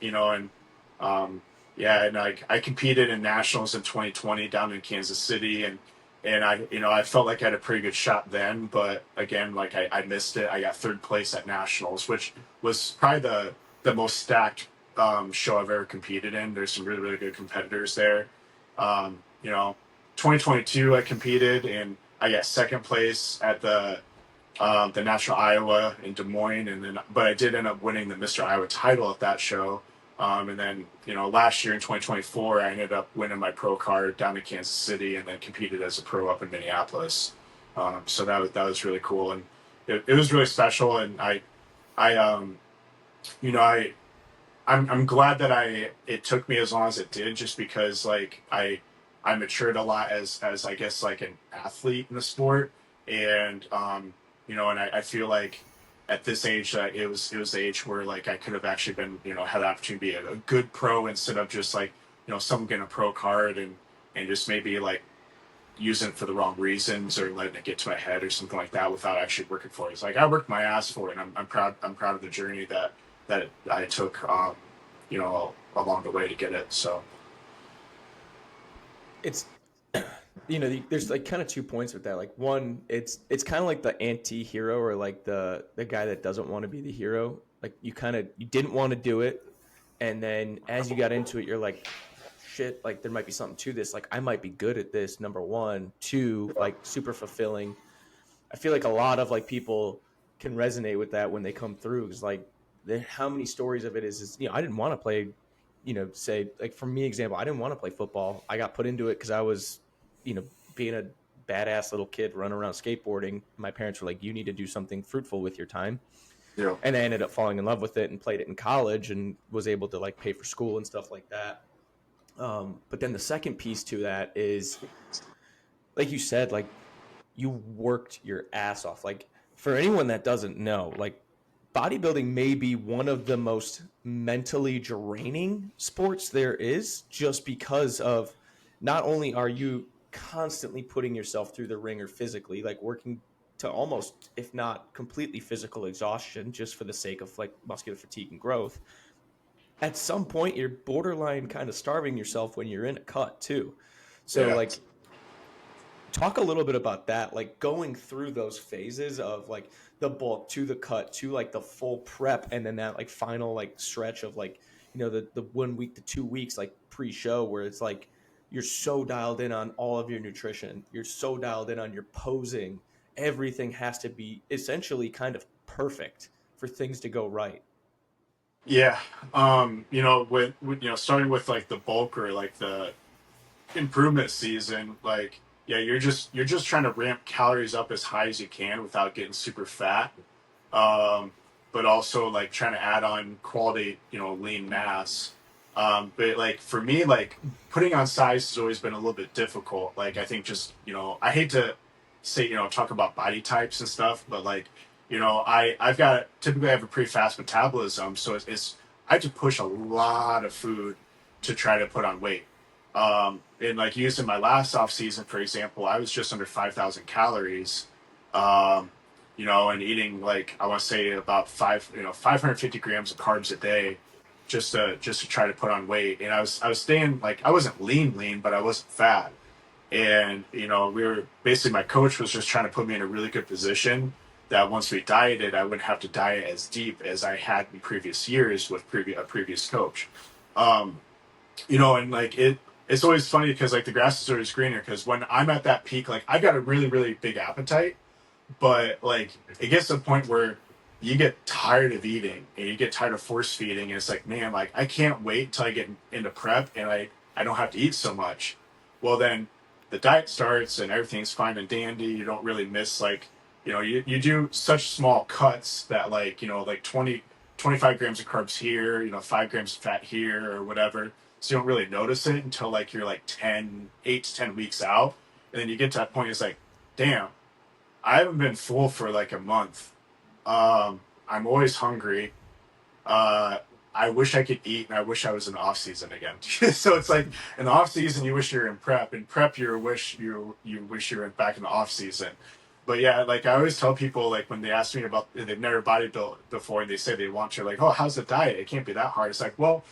C: yeah, and I competed in nationals in 2020 down in Kansas City, and I felt like I had a pretty good shot then, but again, like I missed it. I got third place at nationals, which was probably the most stacked show I've ever competed in. There's some really really good competitors there. um, you know 2022 I competed, and I got second place at the National Iowa in Des Moines, and then but I did end up winning the Mr. Iowa title at that show. And then, last year in 2024, I ended up winning my pro card down to Kansas City and then competed as a pro up in Minneapolis. So that was really cool. And it was really special. And I, you know, I'm glad that it took me as long as it did, just because like I matured a lot as I guess like an athlete in the sport. And and I feel like at this age, it was the age where like I could have actually been, had the opportunity to be a good pro, instead of just like, someone getting a pro card and just maybe like using it for the wrong reasons, or letting it get to my head or something like that without actually working for it. It's like I worked my ass for it, and I'm proud of the journey that I took, along the way to get it. So
B: It's there's like kind of 2 points with that. Like one, it's kind of like the anti-hero, or like the guy that doesn't want to be the hero. Like you didn't want to do it, and then as you got into it, you're like, shit, like there might be something to this. Like I might be good at this. Number one, two, like super fulfilling. I feel like a lot of like people can resonate with that when they come through. Because like how many stories of it is I didn't want to play, say like for me example, I didn't want to play football. I got put into it because I was, being a badass little kid running around skateboarding. My parents were like, you need to do something fruitful with your time.
C: yeah,
B: And I ended up falling in love with it and played it in college and was able to like pay for school and stuff like that. But then the second piece to that is, like you said, like you worked your ass off. Like for anyone that doesn't know, like bodybuilding may be one of the most mentally draining sports there is, just because of not only are you constantly putting yourself through the ringer physically, like working to almost, if not completely physical exhaustion, just for the sake of like muscular fatigue and growth. At some point, you're borderline kind of starving yourself when you're in a cut too. So
C: yeah.
B: like talk a little bit about that, like going through those phases of like the bulk to the cut to like the full prep, and then that like final like stretch of like the 1 week to 2 weeks like pre-show, where it's like you're so dialed in on all of your nutrition, you're so dialed in on your posing, everything has to be essentially kind of perfect for things to go right.
C: Yeah. With starting with like the bulk, or like the improvement season, like, yeah, you're just trying to ramp calories up as high as you can without getting super fat. um, but also like trying to add on quality, lean mass. But like for me, like putting on size has always been a little bit difficult. Like I think just, I hate to say, talk about body types and stuff, but like, I've got typically I have a pretty fast metabolism, so it's I have to push a lot of food to try to put on weight. And like using my last off season, for example, I was just under 5,000 calories. Um, and eating like I want to say about 550 grams of carbs a day, just to try to put on weight. And I was staying, like I wasn't lean, but I wasn't fat. And we were basically, my coach was just trying to put me in a really good position that once we dieted, I wouldn't have to diet as deep as I had in previous years with a previous coach. Um, and like it's always funny because like the grass is always greener, because when I'm at that peak, like I've got a really, really big appetite, but like it gets to the point where you get tired of eating and you get tired of force feeding, and it's like, man, like I can't wait till I get into prep and I don't have to eat so much. Well, then the diet starts and everything's fine and dandy. You don't really miss, like, you do such small cuts that, like, like 25 grams of carbs here, 5 grams of fat here or whatever, so you don't really notice it until like you're like 8 to 10 weeks out. And then you get to that point, it's like, damn, I haven't been full for like a month. I'm always hungry. Uh, I wish I could eat, and I wish I was in off season again. So it's like in the off season, you wish you were in prep. In prep, you wish you were back in the off season. But yeah, like I always tell people, like when they ask me about, they've never bodybuilt before, and they say they want to, like, oh, how's the diet? It can't be that hard. It's like, well,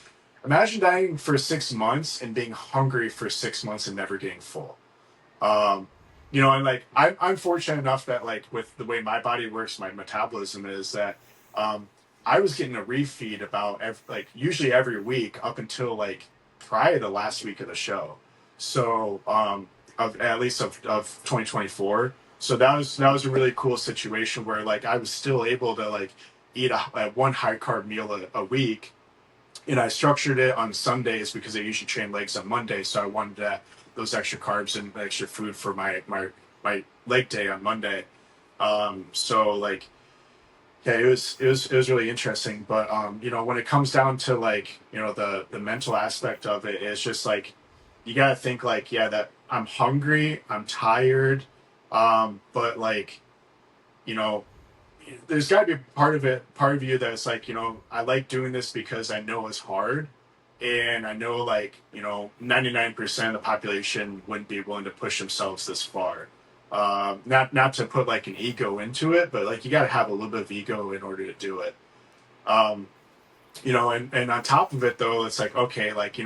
C: imagine dieting for 6 months and being hungry for 6 months and never getting full. Um, and like I'm fortunate enough that, like, with the way my body works, my metabolism is that, um, I was getting a refeed about like usually every week up until like probably the last week of the show. So of at least of 2024. So that was a really cool situation where like I was still able to like eat a one high carb meal a week, and I structured it on Sundays because I usually train legs on Monday. So I wanted those extra carbs and extra food for my leg day on Monday. So like, yeah, it was really interesting. But when it comes down to like, the mental aspect of it, it's just like you gotta think like, yeah, that I'm hungry, I'm tired, but like, you know, there's got to be part of you that's like, I like doing this because I know it's hard, and I know like 99% of the population wouldn't be willing to push themselves this far. Not to put like an ego into it, but like you got to have a little bit of ego in order to do it. Um, and on top of it though, it's like, okay, like,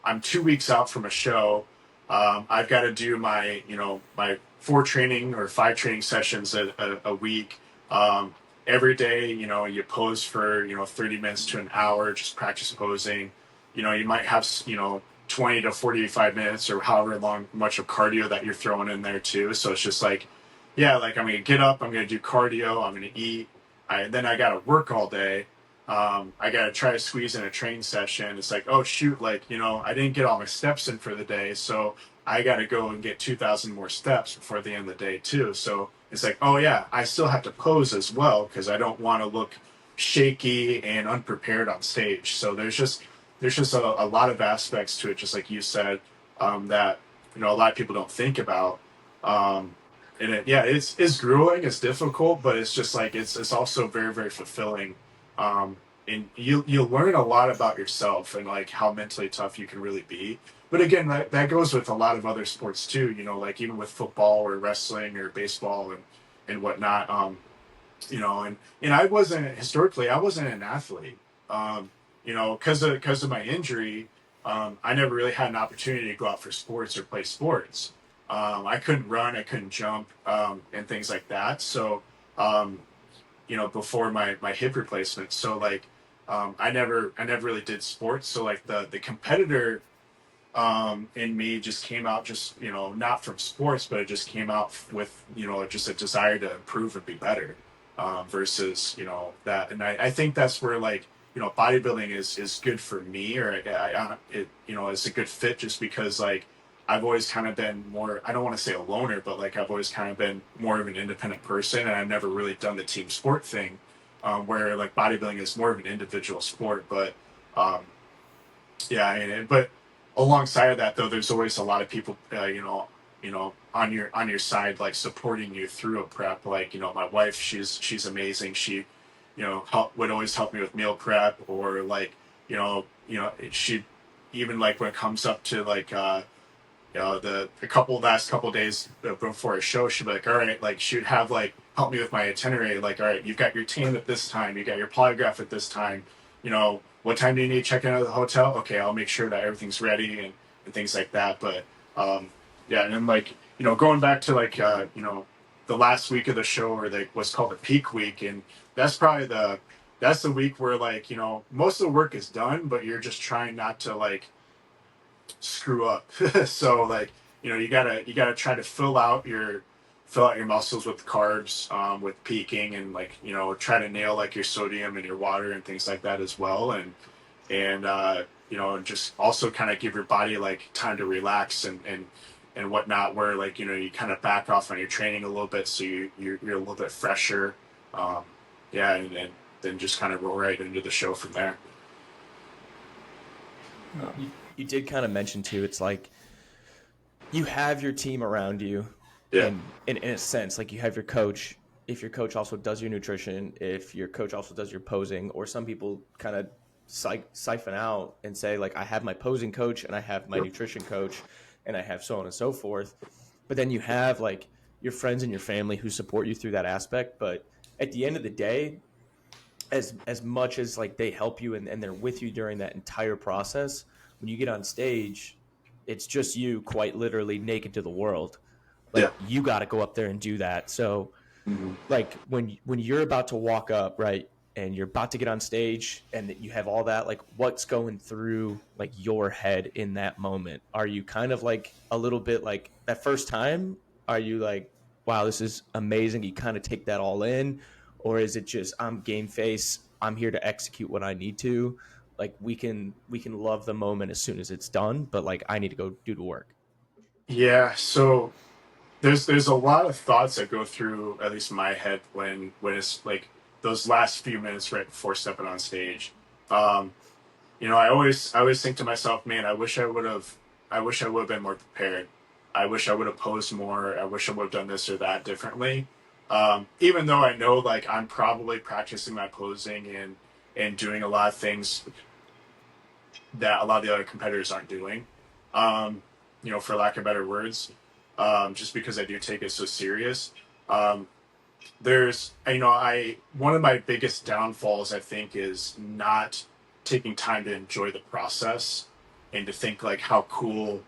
C: I'm 2 weeks out from a show. I've got to do my 4 training or 5 training sessions a week. Every day, you pose for 30 minutes to an hour, just practice posing. You might have 20 to 45 minutes or however long much of cardio that you're throwing in there too. So it's just like, yeah, like I'm gonna get up, I'm gonna do cardio, I'm gonna eat. Then I gotta work all day. I got to try to squeeze in a training session. It's like, oh shoot, like, I didn't get all my steps in for the day. So I got to go and get 2,000 more steps before the end of the day too. So it's like, oh yeah, I still have to pose as well because I don't want to look shaky and unprepared on stage. So there's just a lot of aspects to it, just like you said, that, a lot of people don't think about. And yeah, it's grueling, it's difficult, but it's just like, it's also very, very fulfilling. And you learn a lot about yourself and like how mentally tough you can really be. But again, that goes with a lot of other sports too. Like even with football or wrestling or baseball and whatnot. And I wasn't an athlete. Because of my injury, I never really had an opportunity to go out for sports or play sports. I couldn't run, I couldn't jump, and things like that. So before my hip replacement. So like, I never really did sports. So like the competitor in me just came out, just not from sports, but it just came out with just a desire to improve and be better, versus that. And I think that's where like bodybuilding is good for me, or it's a good fit, just because like I've always kind of been more, I don't want to say a loner, but like I've always kind of been more of an independent person, and I've never really done the team sport thing, where like bodybuilding is more of an individual sport. But um, yeah, but alongside of that though, there's always a lot of people, on your side, like supporting you through a prep. Like my wife, she's amazing. She, would always help me with meal prep, or like, she, even like when it comes up to like the last couple days before a show, she'd be like, all right, like she'd have like help me with my itinerary, like, all right, you've got your team at this time, you got your polygraph at this time, what time do you need to check into the hotel? Okay, I'll make sure that everything's ready, and things like that. But yeah, and then like going back to like the last week of the show, or like what's called the peak week, and that's probably that's the week where like most of the work is done, but you're just trying not to like screw up. So like you gotta try to fill out your muscles with carbs, with peaking, and like try to nail like your sodium and your water and things like that as well. And just also kind of give your body like time to relax and whatnot, where like you kind of back off on your training a little bit, so you're a little bit fresher. um yeah, and then just kind of roll right into the show from there.
B: You did kind of mention too, it's like you have your team around you,
C: Yeah.
B: and in a sense, like you have your coach. If your coach also does your nutrition, if your coach also does your posing, or some people kind of siphon out and say like, I have my posing coach and I have my
C: Yep.
B: nutrition coach, and I have so on and so forth. But then you have like your friends and your family who support you through that aspect. But at the end of the day, as much as like they help you, and they're with you during that entire process, when you get on stage, it's just you quite literally naked to the world.
C: Yeah.
B: Like you got to go up there and do that. So
C: Mhm.
B: like when you're about to walk up, right, and you're about to get on stage, and you have all that, like what's going through like your head in that moment? Are you kind of like a little bit like that first time, are you like, wow, this is amazing, you kind of take that all in? Or is it just, I'm game face, I'm here to execute what I need to? like we can love the moment as soon as it's done, but like I need to go do the work.
C: Yeah, so there's a lot of thoughts that go through at least my head when it's like those last few minutes right before stepping on stage. Um, I always think to myself, man, I wish I would have been more prepared. I wish I would have posed more. I wish I would have done this or that differently. Even though I know like I'm probably practicing my posing and doing a lot of things that a lot of the other competitors aren't doing. Um, for lack of better words, just because I do take it so serious. Um, there's I one of my biggest downfalls I think is not taking time to enjoy the process and to think like how cool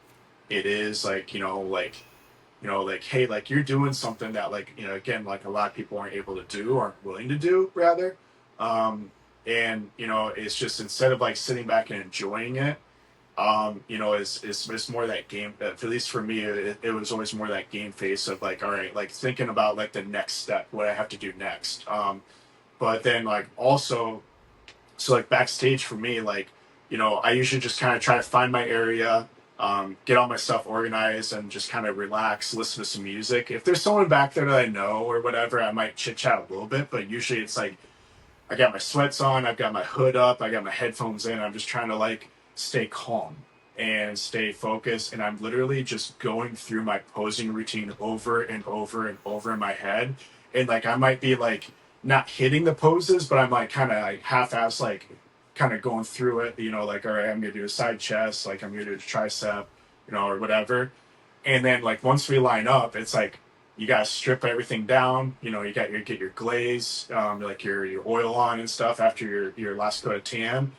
C: it is, like like hey, like you're doing something that like again, like a lot of people aren't able to do, aren't willing to do rather. Um and it's just instead of like sitting back and enjoying it, it's more that game. At least for me, it was always more that game face of like, all right, like thinking about like the next step, what I have to do next. But then like also, so like backstage for me, like I usually just kind of try to find my area, get all my stuff organized, and just kind of relax, listen to some music. If there's someone back there that I know or whatever, I might chit chat a little bit. But usually it's like I got my sweats on, I've got my hood up, I got my headphones in. I'm just trying to like stay calm and stay focused. And I'm literally just going through my posing routine over and over and over in my head. And like I might be like not hitting the poses, but I'm like kind of like half-ass like kind of going through it. Like all right, I'm gonna do a side chest, like I'm gonna do a tricep, or whatever. And then like once we line up, it's like you gotta strip everything down. You got your get your glaze, like your oil on and stuff after your last coat of tan,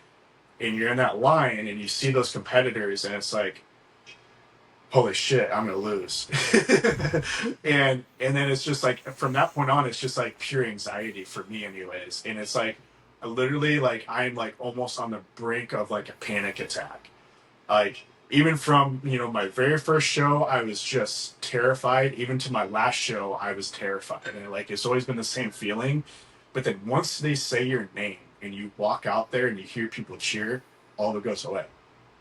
C: and you're in that line and you see those competitors and it's like, holy shit, I'm gonna lose. And then it's just like from that point on, it's just like pure anxiety for me, anyways. And it's like literally like I'm like almost on the brink of like a panic attack. Like even from my very first show, I was just terrified. Even to my last show, I was terrified, and like it's always been the same feeling. But then once they say your name and you walk out there and you hear people cheer, all of it goes away,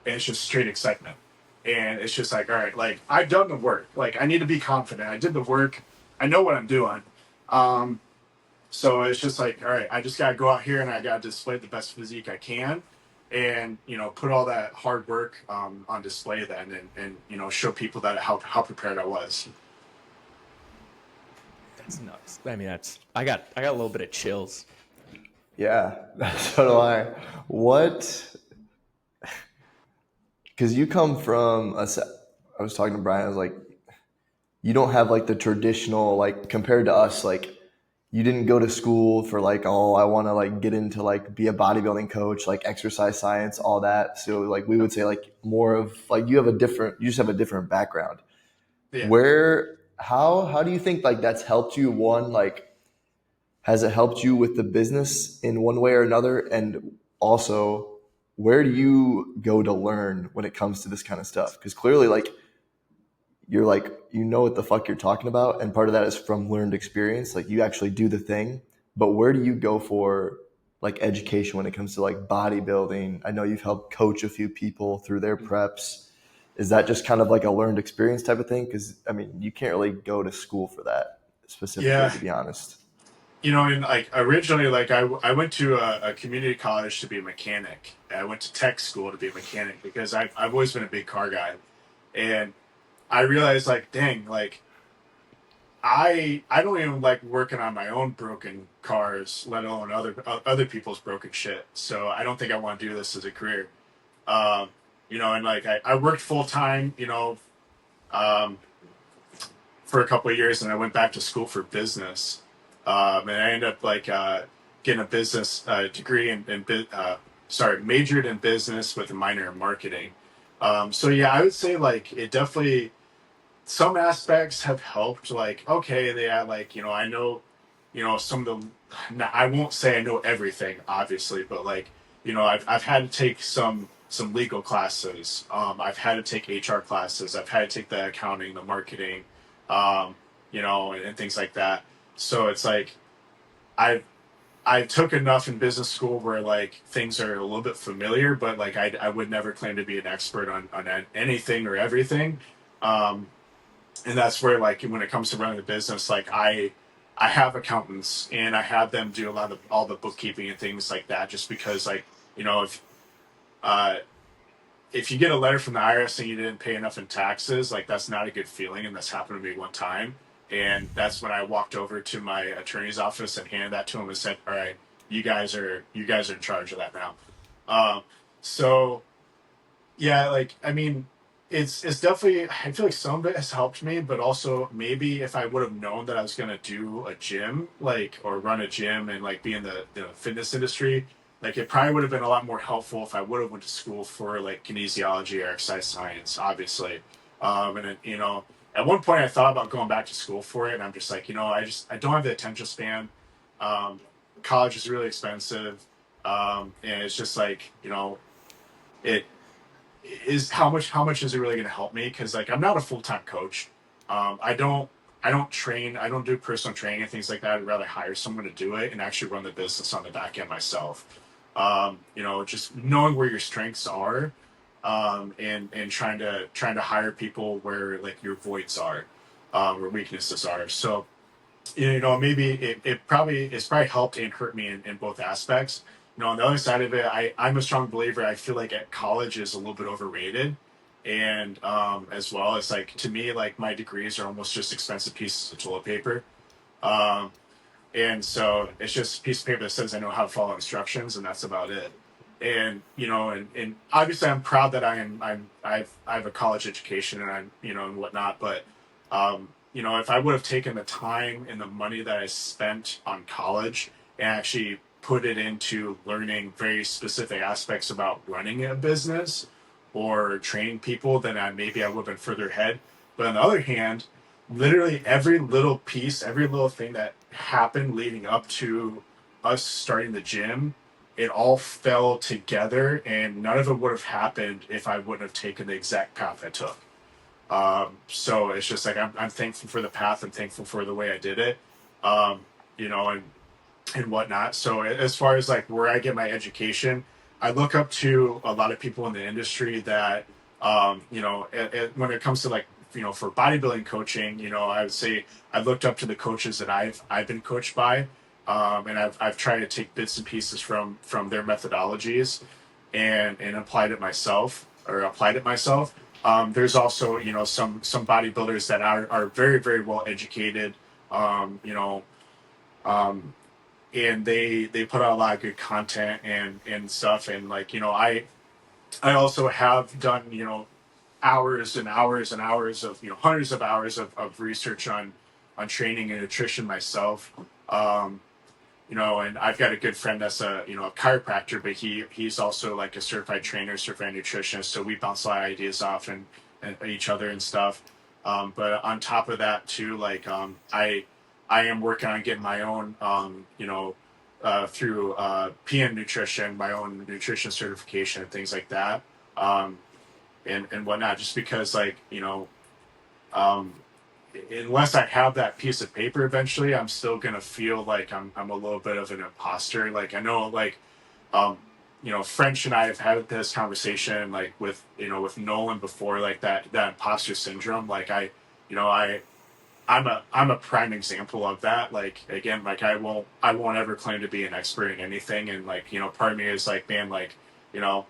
C: and it's just straight excitement. And it's just like, all right, like I've done the work. Like I need to be confident. I did the work. I know what I'm doing. Um, so it's just like, all right, I just gotta go out here and I gotta display the best physique I can, and put all that hard work on display then, and show people that how prepared I was.
B: That's nuts. I mean, I got a little bit of chills.
A: Yeah, so do I. What? Because you come from I was talking to Brian. I was like, you don't have like the traditional, like compared to us, like you didn't go to school for like, oh, I want to like get into like be a bodybuilding coach, like exercise science, all that. So like we would say like more of like you just have a different background.
C: Yeah.
A: How do you think like that's helped you? One, like has it helped you with the business in one way or another? And also, where do you go to learn when it comes to this kind of stuff? Because clearly, you're like, you know what the fuck you're talking about. And part of that is from learned experience. Like you actually do the thing. But where do you go for like education when it comes to like bodybuilding? I know you've helped coach a few people through their preps. Is that just kind of like a learned experience type of thing? Because I mean, you can't really go to school for that specifically,
C: Yeah.
A: to be honest.
C: And like originally, like I went to a community college to be a mechanic. I went to tech school to be a mechanic because I've always been a big car guy. And I realized like, dang, like I don't even like working on my own broken cars, let alone other people's broken shit. So I don't think I want to do this as a career. Um, and like I worked full time, um, for a couple of years, and I went back to school for business. And I ended up like getting a business degree majored in business with a minor in marketing. So yeah, I would say like it definitely some aspects have helped. Like okay, they are like I know some of the. I won't say I know everything, obviously, but like I've had to take some legal classes. I've had to take HR classes. I've had to take the accounting, the marketing, and things like that. So it's like I've I took enough in business school where like things are a little bit familiar, but like I would never claim to be an expert on anything or everything. Um, and that's where like when it comes to running the business, like I have accountants and I have them do a lot of all the bookkeeping and things like that, just because like you know uh, if you get a letter from the IRS and you didn't pay enough in taxes, like that's not a good feeling, and that's happened to me one time. And that's when I walked over to my attorney's office and handed that to him and said, "All right, you guys are in charge of that now." Um, so yeah, like I mean, it's definitely I feel like some of it has helped me, but also maybe if I would have known that I was gonna do a gym, like or run a gym and like be in the fitness industry, like it probably would have been a lot more helpful if I would have went to school for like kinesiology or exercise science, obviously. And then, at one point I thought about going back to school for it, and I'm just like, I don't have the attention span. Um, College is really expensive, and it's just like it is how much is it really going to help me, because like I'm not a full-time coach. I don't train, I don't do personal training and things like that. I'd rather hire someone to do it and actually run the business on the back end myself. Just knowing where your strengths are, and trying to hire people where like your voids are, where weaknesses are. So maybe it's probably helped and hurt me in both aspects. On the other side of it, I'm a strong believer. I feel like at college is a little bit overrated, and as well as like to me, like my degrees are almost just expensive pieces of toilet paper. Um, and so it's just a piece of paper that says I know how to follow instructions, and that's about it. And and obviously I'm proud that I have a college education, and I'm and whatnot. But if I would have taken the time and the money that I spent on college and actually put it into learning very specific aspects about running a business or training people, then maybe I would have been further ahead. But on the other hand, literally every little piece, every little thing that happened leading up to us starting the gym, it all fell together, and none of it would have happened if I wouldn't have taken the exact path I took. So it's just like I'm thankful for the path. I'm thankful for the way I did it, um, and whatnot. So as far as like where I get my education, I look up to a lot of people in the industry that, when it comes to like, for bodybuilding coaching, I would say I looked up to the coaches that I've been coached by, and I've tried to take bits and pieces from their methodologies and applied it myself. There's also, some bodybuilders that are very, very well educated, um, you know, um, and they put out a lot of good content and stuff. And like I also have done hours and hours and hours of hundreds of hours of research on training and nutrition myself. um and I've got a good friend that's a chiropractor, but he's also like a certified trainer, certified nutritionist, so we bounce a lot of ideas off and each other and stuff. But on top of that too, like I am working on getting my own through PM nutrition, my own nutrition certification and things like that. um and whatnot, just because like um unless I have that piece of paper eventually, I'm still gonna feel like I'm a little bit of an imposter. Like I know, like um, French and I have had this conversation, like with Nolan before, like that imposter syndrome. Like you know, I I'm a prime example of that. Like again, like I won't ever claim to be an expert in anything, and like part of me is like, man, like you know,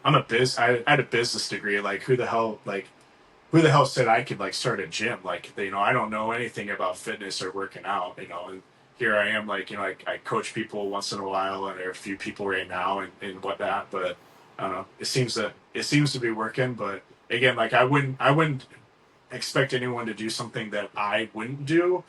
C: I had a business degree. Like who the hell said I could like start a gym? Like, I don't know anything about fitness or working out, and here I am, like, I coach people once in a while, and there are a few people right now and whatnot, but I don't know. It seems to be working, but again, like, I wouldn't expect anyone to do something that I wouldn't do.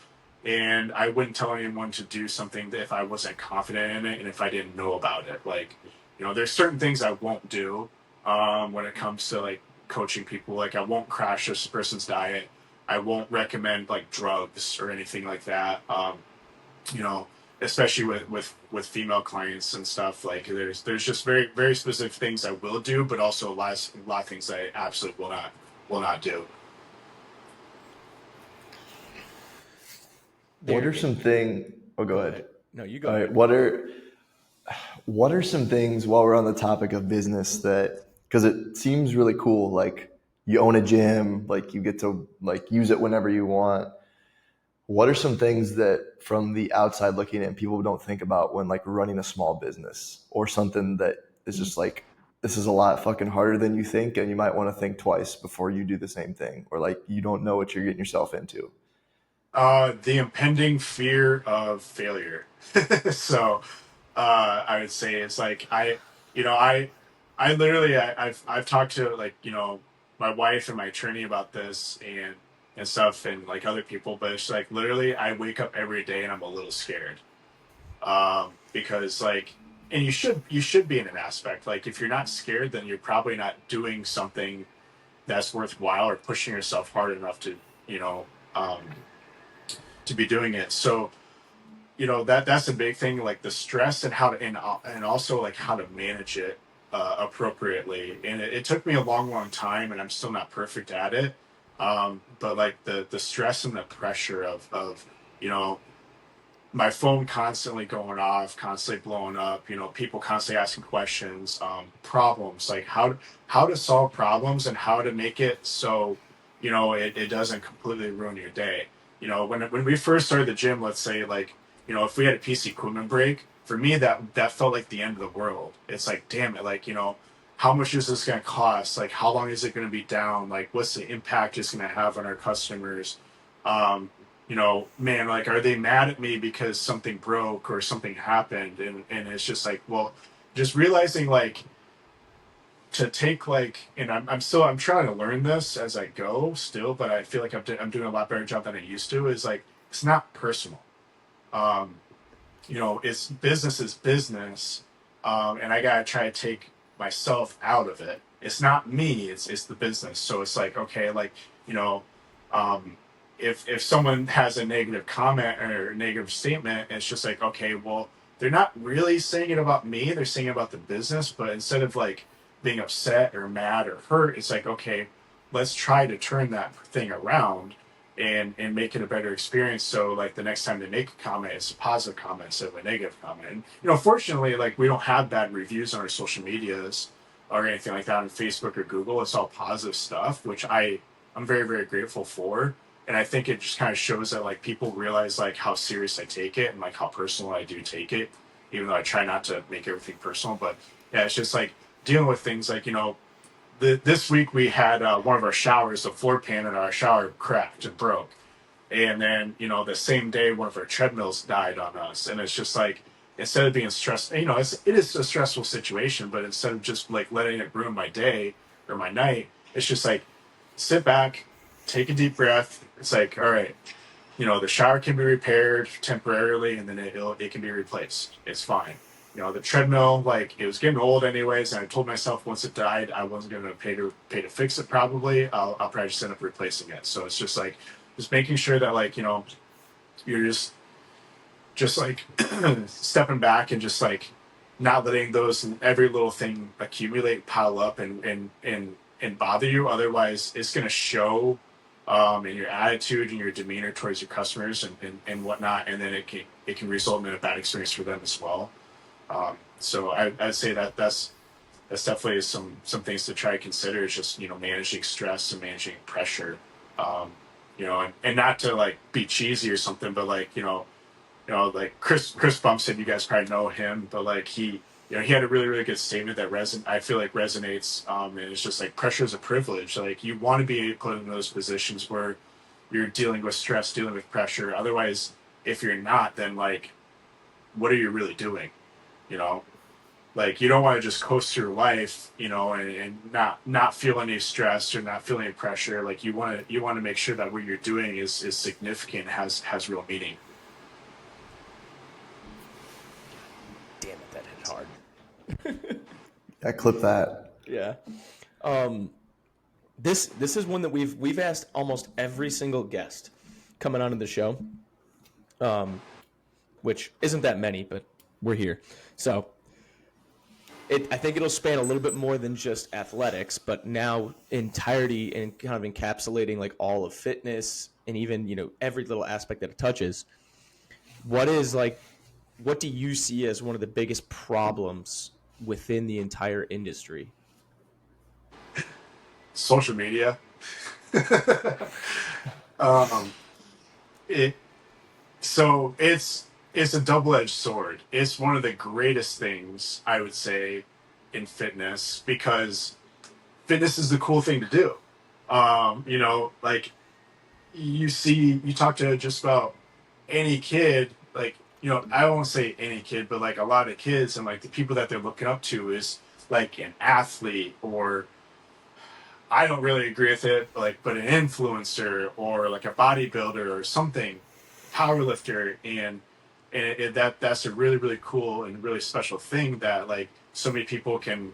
C: And I wouldn't tell anyone to do something that if I wasn't confident in it and if I didn't know about it. Like, there's certain things I won't do when it comes to like coaching people. Like, I won't crash this person's diet. I won't recommend like drugs or anything like that. You know, Especially with female clients and stuff. Like, there's just very very specific things I will do, but also a lot of things I absolutely will not do.
A: What
B: There
A: are some things? Oh, go ahead.
B: No, you go
A: All right,
B: ahead.
A: what are some things while we're on the topic of business that, because it seems really cool, like you own a gym, like you get to like use it whenever you want. What are some things that from the outside looking in people don't think about when like running a small business, or something that is just like, this is a lot fucking harder than you think and you might want to think twice before you do the same thing, or like you don't know what you're getting yourself into?
C: The impending fear of failure. So, I would say it's like you know, I literally, I've talked to like, my wife and my attorney about this and stuff and like other people, but it's like literally I wake up every day and I'm a little scared. Because like, and you should be in an aspect, like if you're not scared, then you're probably not doing something that's worthwhile or pushing yourself hard enough you know, um, to be doing it. So, that's a big thing, like the stress and how to and also like how to manage it appropriately. And it took me a long time, and I'm still not perfect at it. But like the stress and the pressure of you know my phone constantly going off, constantly blowing up, people constantly asking questions, problems, like how to solve problems and how to make it so, it doesn't completely ruin your day. When we first started the gym, let's say like, if we had a piece of equipment break, for me that felt like the end of the world. It's like, damn it, like, how much is this going to cost? Like, how long is it going to be down? Like, what's the impact it's going to have on our customers? Um, Man, like, are they mad at me because something broke or something happened? And it's just like, well, just realizing like to take like, and I'm trying to learn this as I go still, but I feel like I'm doing a lot better job than I used to. Is like, it's not personal. Um, it's business is business, and I gotta try to take myself out of it. It's not me; it's the business. So it's like, okay, like, you know, um, if someone has a negative comment or a negative statement, it's just like, okay, well, they're not really saying it about me; they're saying it about the business. But instead of like being upset or mad or hurt, it's like, okay, let's try to turn that thing around and make it a better experience. So like the next time they make a comment, it's a positive comment instead of a negative comment. And fortunately, like we don't have bad reviews on our social medias or anything like that on Facebook or Google. It's all positive stuff, which I'm very very grateful for. And I think it just kind of shows that like people realize like how serious I take it and like how personal I do take it, even though I try not to make everything personal. But yeah, it's just like dealing with things like, this week we had one of our showers, the floor pan in our shower cracked and broke. And then, the same day, one of our treadmills died on us. And it's just like, instead of being stressed, it is a stressful situation, but instead of just like letting it ruin my day or my night, it's just like, sit back, take a deep breath. It's like, all right, the shower can be repaired temporarily and then it can be replaced. It's fine. The treadmill, like it was getting old anyways, and I told myself once it died, I wasn't going to pay to fix it. Probably, I'll probably just end up replacing it. So it's just like, just making sure that like, you're just like stepping back and just like not letting those every little thing accumulate, pile up, and bother you. Otherwise, it's going to show in your attitude and your demeanor towards your customers and whatnot, and then it can result in a bad experience for them as well. So I'd say that's definitely some things to try to consider. Is just managing stress and managing pressure. Um, and not to like be cheesy or something, but like like Chris Bumpson, you guys probably know him, but like he had a really really good statement that I feel like resonates. And it's just like pressure is a privilege. Like you want to be put in those positions where you're dealing with stress, dealing with pressure. Otherwise, if you're not, then like what are you really doing? You know, like you don't want to just coast through life, and not feel any stress or not feel any pressure. Like you want to make sure that what you're doing is significant, has real meaning.
B: Damn it, that hit hard.
A: I clip that.
B: Yeah. Um, this is one that we've asked almost every single guest coming onto the show. Which isn't that many, but we're here. So I think it'll span a little bit more than just athletics, but now entirety and kind of encapsulating like all of fitness and even every little aspect that it touches. What is like what do you see as one of the biggest problems within the entire industry?
C: Social media. um, it so it's a double-edged sword. It's one of the greatest things I would say in fitness, because fitness is the cool thing to do. Like you talk to just about any kid, like, I won't say any kid, but like a lot of kids, and like the people that they're looking up to is like an athlete, or I don't really agree with it, but an influencer or like a bodybuilder or something, power lifter, that's a really really cool and really special thing that like so many people can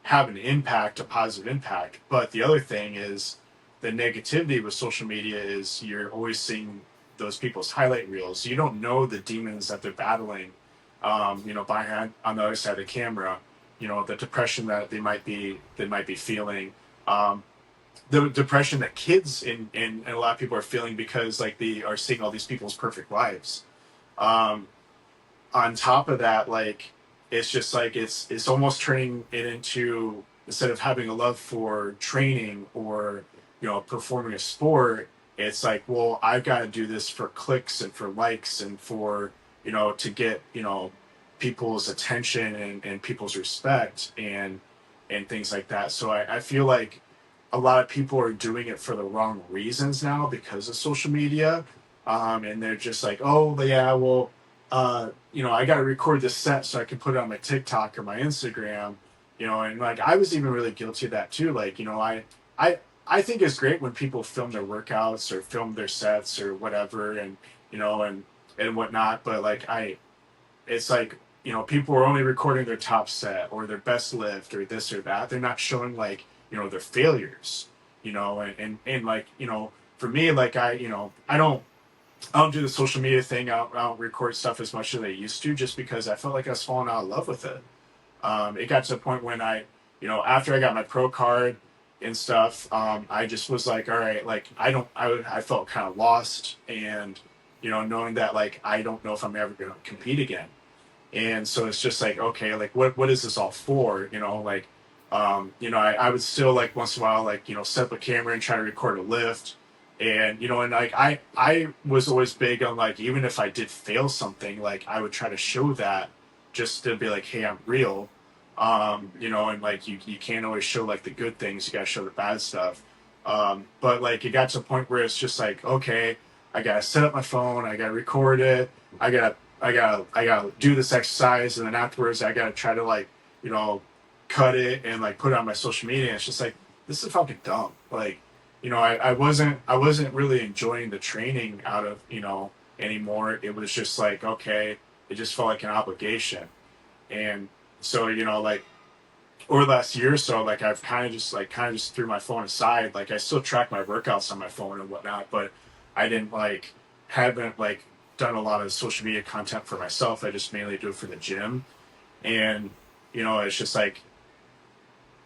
C: have an impact, a positive impact. But the other thing is the negativity with social media is you're always seeing those people's highlight reels. You don't know the demons that they're battling, behind on the other side of the camera. The depression that they might be feeling, um, the depression that kids and a lot of people are feeling because like they are seeing all these people's perfect lives. Um, on top of that, like it's just like it's almost turning it into, instead of having a love for training or performing a sport, it's like, well, I've got to do this for clicks and for likes and for to get people's attention and people's respect and things like that. So I feel like a lot of people are doing it for the wrong reasons now because of social media. And they're just like, oh yeah, well, I got to record this set so I can put it on my TikTok or my Instagram, and like I was even really guilty of that too. Like, I, I think it's great when people film their workouts or film their sets or whatever, and and whatnot. But like it's like people are only recording their top set or their best lift or this or that. They're not showing like their failures, and like for me, like I don't do the social media thing. I don't record stuff as much as I used to, just because I felt like I was falling out of love with it. It got to the point when after I got my pro card and stuff, I just was like, all right, like I felt kind of lost, and knowing that like I don't know if I'm ever going to compete again. And so it's just like, okay, like what is this all for? I would still like once in a while, like, set up a camera and try to record a lift. And, and like, I was always big on like, even if I did fail something, like I would try to show that just to be like, hey, I'm real. And like, you can't always show like the good things. You got to show the bad stuff. But like, it got to a point where it's just like, okay, I got to set up my phone. I got to record it. I gotta do this exercise, and then afterwards I gotta try to like, you know, cut it and like put it on my social media. And it's just like, this is fucking dumb. Like, I wasn't really enjoying the training out of, anymore. It was just like, okay, it just felt like an obligation. And so, like over the last year or so, like I've kind of just threw my phone aside. Like I still track my workouts on my phone and whatnot, but I didn't like haven't like done a lot of social media content for myself. I just mainly do it for the gym. And it's just like,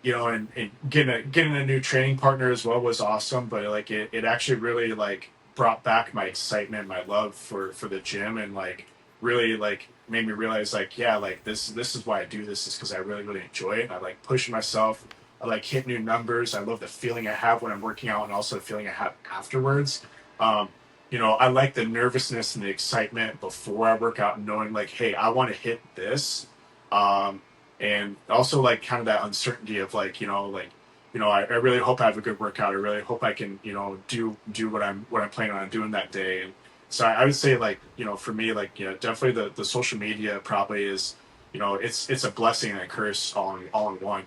C: and getting a new training partner as well was awesome. But like it actually really like brought back my excitement, my love for the gym, and like really like made me realize like, yeah, like this is why I do this, is because I really really enjoy it. And I like pushing myself. I like hit new numbers. I love the feeling I have when I'm working out, and also the feeling I have afterwards. um, I like the nervousness and the excitement before I work out, knowing like, hey, I want to hit this. um, and also like kind of that uncertainty of like, I really hope I have a good workout. I really hope I can do what I'm planning on doing that day. And so I would say like, for me, like, definitely the social media probably is, it's a blessing and a curse all in one.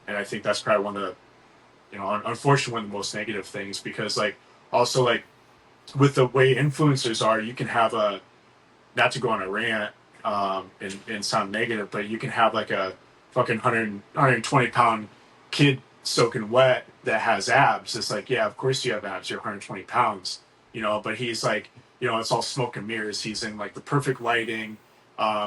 C: And I think that's probably one of the, unfortunately, one of the most negative things, because like also like with the way influencers are, you can have a, not to go on a rant, and sound negative, but you can have like a fucking 120 pound kid soaking wet that has abs. It's like, yeah, of course you have abs. You're 120 pounds, but he's like, it's all smoke and mirrors. He's in like the perfect lighting,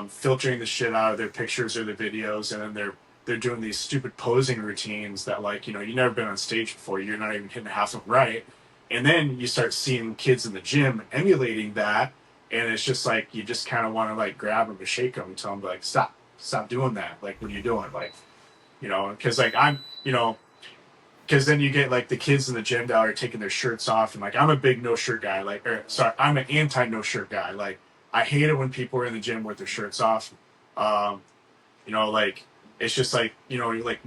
C: filtering the shit out of their pictures or their videos, and then they're doing these stupid posing routines that like, you've never been on stage before. You're not even hitting half of them right. And then you start seeing kids in the gym emulating that, and it's just like you just kind of want to like grab them and shake them and tell them like stop doing that. Like, what are you doing? Like, because like because then you get like the kids in the gym that are taking their shirts off, and like I'm a big no shirt guy. Like, sorry, I'm an anti no shirt guy. Like, I hate it when people are in the gym with their shirts off. Um, like it's just like you're like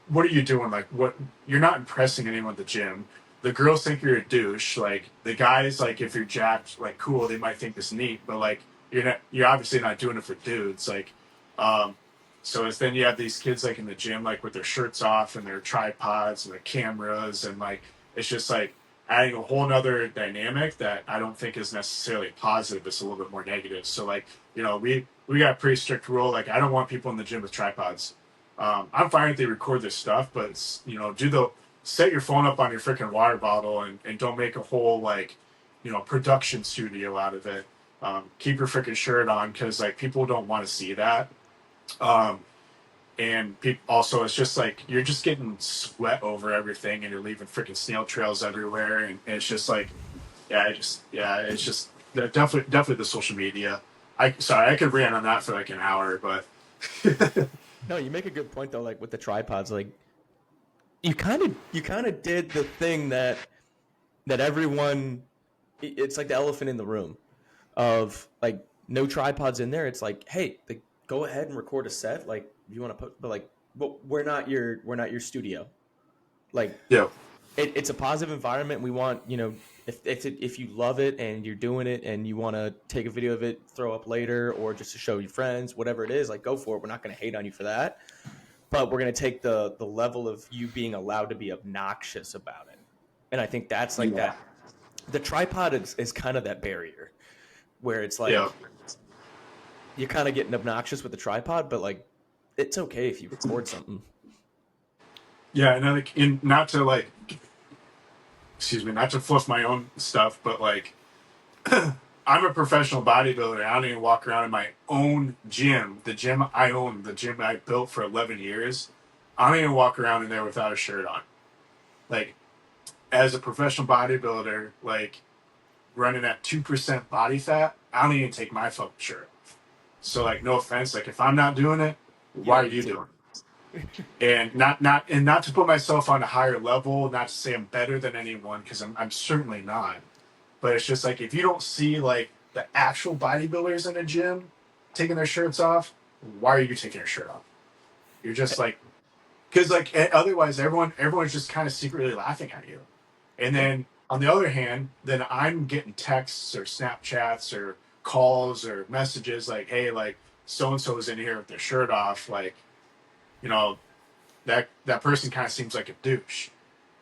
C: what are you doing? Like, what, you're not impressing anyone at the gym. The girls think you're a douche. Like, the guys, like, if you're jacked, like, cool, they might think this neat, but like you're obviously not doing it for dudes. Like, um, so it's then you have these kids like in the gym, like with their shirts off and their tripods and their cameras, and like it's just like adding a whole nother dynamic that I don't think is necessarily positive. It's a little bit more negative. So like, we got a pretty strict rule. Like, I don't want people in the gym with tripods. I'm fine if they record their stuff, but set your phone up on your freaking water bottle, and don't make a whole like, production studio out of it. Keep your freaking shirt on, because like people don't want to see that. Um, and also, it's just like you're just getting sweat over everything, and you're leaving freaking snail trails everywhere, and it's just like, it's just definitely the social media. I could rant on that for like an hour, but
B: No, you make a good point though. Like with the tripods, like you kind of did the thing that everyone. It's like the elephant in the room, of like no tripods in there. It's like, hey, go ahead and record a set. Like, if you want to put, but we're not your studio. Like,
C: yeah,
B: it's a positive environment. We want, if you love it and you're doing it and you want to take a video of it, throw up later, or just to show your friends, whatever it is, like, go for it. We're not going to hate on you for that, but we're going to take the level of you being allowed to be obnoxious about it. And I think that's like
C: yeah,
B: that. The tripod is kind of that barrier where it's like
C: yeah.
B: you're kind of getting obnoxious with the tripod, but like it's okay if you record something.
C: Yeah, and like, not to like, excuse me, not to fluff my own stuff, but like, I'm a professional bodybuilder. I don't even walk around in my own gym, the gym I own, the gym I built for 11 years. I don't even walk around in there without a shirt on. Like, as a professional bodybuilder, like running at 2% body fat, I don't even take my fucking shirt off. So like, no offense, like if I'm not doing it, why are you doing it? And not to put myself on a higher level, not to say I'm better than anyone, because I'm certainly not. But it's just like, if you don't see like the actual bodybuilders in a gym taking their shirts off, why are you taking your shirt off? You're just like, because like otherwise everyone's just kind of secretly laughing at you. And then on the other hand, then I'm getting texts or Snapchats or calls or messages like, hey, like so and so is in here with their shirt off, like, you know, that person kind of seems like a douche.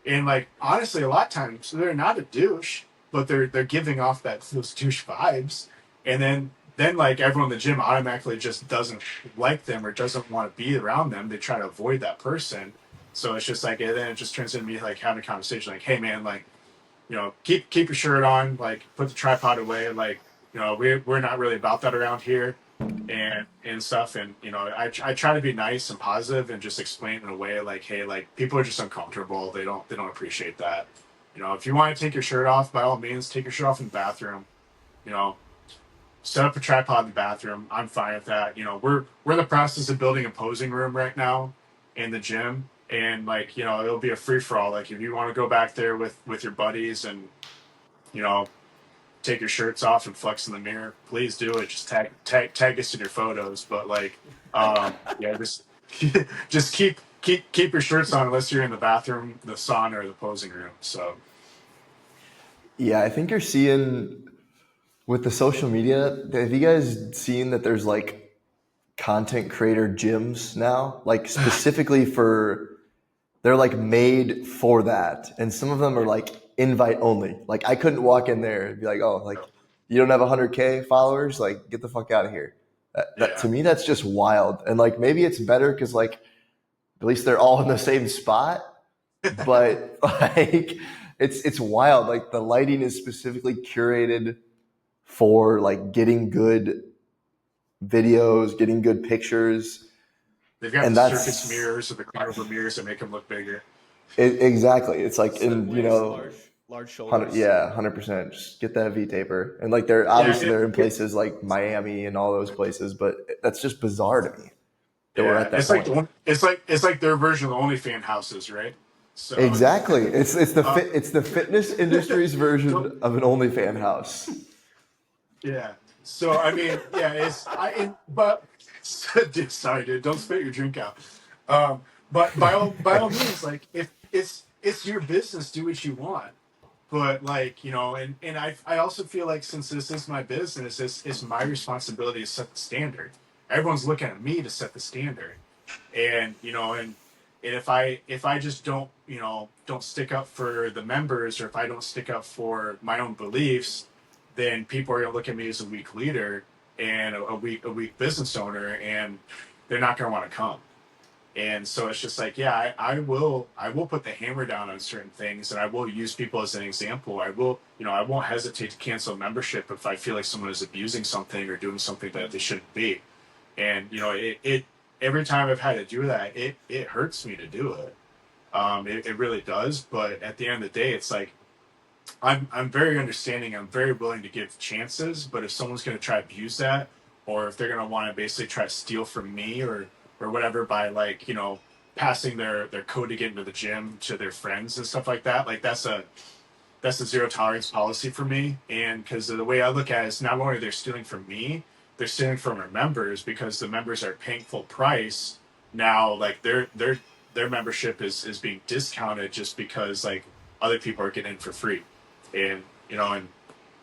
C: And like, honestly, a lot of times they're not a douche, but they're giving off those douche vibes. And then like everyone in the gym automatically just doesn't like them or doesn't want to be around them. They try to avoid that person. So it's just like, and then it just turns into me like having a conversation like, hey man, like, keep your shirt on, like put the tripod away, like, we're not really about that around here, and stuff. And I try to be nice and positive and just explain in a way like, hey, like people are just uncomfortable. They don't appreciate that. If you want to take your shirt off, by all means, take your shirt off in the bathroom. You know, set up a tripod in the bathroom. I'm fine with that. We're in the process of building a posing room right now in the gym, and like, it'll be a free for all. Like, if you want to go back there with your buddies and you know take your shirts off and flex in the mirror, please do it. Just tag us in your photos. But like, yeah, just just keep your shirts on unless you're in the bathroom, the sauna, or the posing room. So
A: Yeah, I think you're seeing with the social media. Have you guys seen that there's like content creator gyms now, like specifically for, they're like made for that, and some of them are like invite only. Like, I couldn't walk in there and be like, oh, like you don't have 100K followers, like get the fuck out of here. That
C: yeah,
A: to me, that's just wild. And like, maybe it's better because like at least they're all in the same spot. But like, it's wild. Like, the lighting is specifically curated for like getting good videos, getting good pictures,
C: they've got
A: and
C: the circus
A: that's
C: mirrors or the carnival mirrors that make them look bigger.
A: exactly. It's like,
B: Instead of
A: and
B: wearing large shoulders.
A: Yeah, 100%. Just get that V taper. And like they're
C: Yeah,
A: obviously they're in places like Miami and all those places, but that's just bizarre to me that we're
C: yeah.
A: at that
C: It's like
A: point.
C: the one. It's like their version of the OnlyFan houses, right? So,
A: Exactly.
C: uh,
A: It's the fitness industry's
C: don't,
A: version of an OnlyFan house.
C: yeah. So I mean, yeah. But sorry, dude. Don't spit your drink out. But by all means, like if it's your business, do what you want. But like and I also feel like since this is my business, it's my responsibility to set the standard. Everyone's looking at me to set the standard, and and if I just don't stick up for the members, or if I don't stick up for my own beliefs, then people are gonna look at me as a weak leader and a weak business owner, and they're not gonna want to come. And so it's just like, yeah, I will put the hammer down on certain things, and I will use people as an example. I won't hesitate to cancel membership if I feel like someone is abusing something or doing something that they shouldn't be. And it every time I've had to do that, it hurts me to do it. It really does. But at the end of the day, it's like I'm very understanding. I'm very willing to give chances. But if someone's going to try to abuse that, or if they're going to want to basically try to steal from me or whatever by like passing their code to get into the gym to their friends and stuff like that, like that's a zero tolerance policy for me. And because the way I look at it is not only they're stealing from me, they're stealing from our members because the members are paying full price now. Like their membership is being discounted just because like other people are getting in for free, and and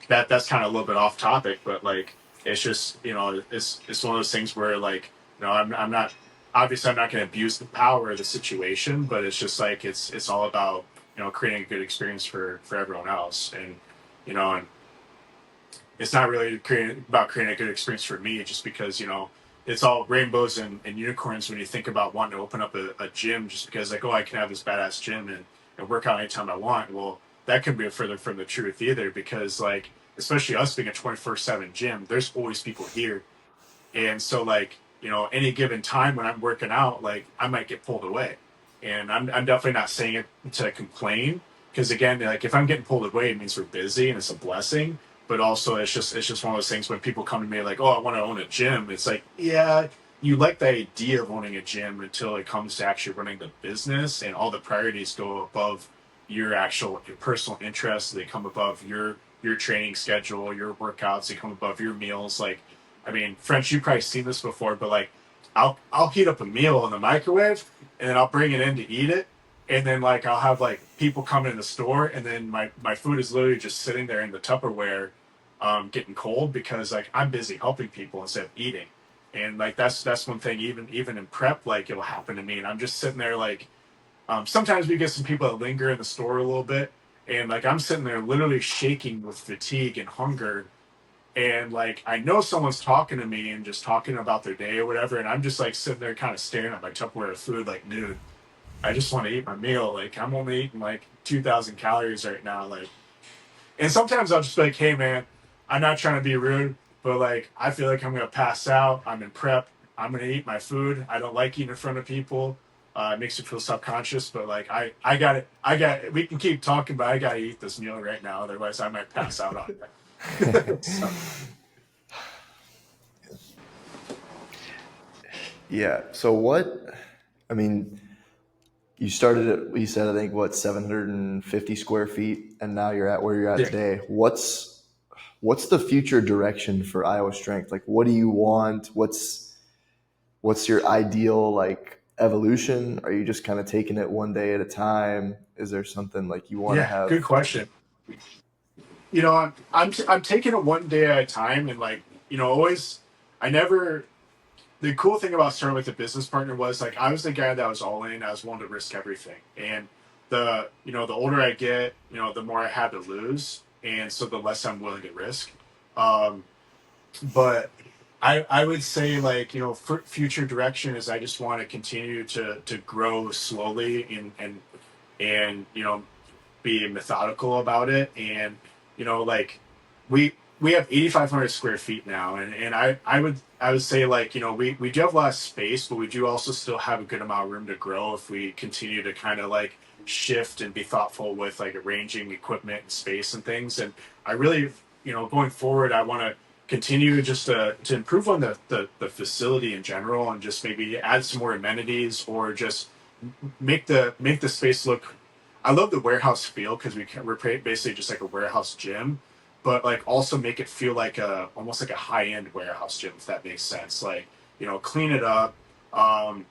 C: that's kind of a little bit off topic, but like it's just it's one of those things where like I'm not obviously I'm not going to abuse the power of the situation, but it's just like it's all about creating a good experience for everyone else, and and it's not really about creating a good experience for me just because it's all rainbows and unicorns when you think about wanting to open up a gym just because like, oh, I can have this badass gym and work out anytime I want. Well, that could be further from the truth either, because like especially us being a 24/7 gym, there's always people here. And so like any given time when I'm working out, like I might get pulled away, and I'm definitely not saying it to complain, because again, like if I'm getting pulled away, it means we're busy and it's a blessing. But also it's just one of those things when people come to me like, oh, I want to own a gym. It's like, yeah, you like the idea of owning a gym until it comes to actually running the business, and all the priorities go above your personal interests. They come above your training schedule, your workouts. They come above your meals. Like, I mean, French, you've probably seen this before, but like, I'll heat up a meal in the microwave, and then I'll bring it in to eat it, and then like I'll have like people come in the store, and then my food is literally just sitting there in the Tupperware, getting cold because like I'm busy helping people instead of eating. And like that's one thing, even in prep, like it'll happen to me, and I'm just sitting there like, sometimes we get some people that linger in the store a little bit, and like I'm sitting there literally shaking with fatigue and hunger, and like I know someone's talking to me and just talking about their day or whatever, and I'm just like sitting there kind of staring at my Tupperware of food like, dude, I just want to eat my meal. Like I'm only eating like 2,000 calories right now. Like, and sometimes I'll just be like, hey man, I'm not trying to be rude, but like I feel like I'm gonna pass out. I'm in prep. I'm gonna eat my food. I don't like eating in front of people. It makes me feel subconscious, but like I got it. I got it. We can keep talking, but I gotta eat this meal right now. Otherwise, I might pass out on it. So,
A: Yeah. So what? I mean, you started at, you said, I think, what, 750 square feet, and now you're at where you're at
C: yeah.
A: today. What's the future direction for Iowa Strength? Like, what do you want? What's your ideal like evolution? Are you just kind of taking it one day at a time? Is there something like you want to
C: Yeah, good
A: have?
C: question. I'm taking it one day at a time, and like always, I never. The cool thing about starting with a business partner was like I was the guy that was all in. I was willing to risk everything, and the older I get, the more I had to lose, and so the less I'm willing to risk. Um, but I would say like for future direction is I just want to continue to grow slowly, and be methodical about it. And like we have 8,500 square feet now, and I would say like we do have a lot of space, but we do also still have a good amount of room to grow if we continue to kind of like shift and be thoughtful with like arranging equipment and space and things. And I really, going forward, I want to continue just to improve on the facility in general, and just maybe add some more amenities, or just make the space look. I love the warehouse feel because we're basically just like a warehouse gym, but like also make it feel like a almost like a high end warehouse gym, if that makes sense. Like, clean it up. Um,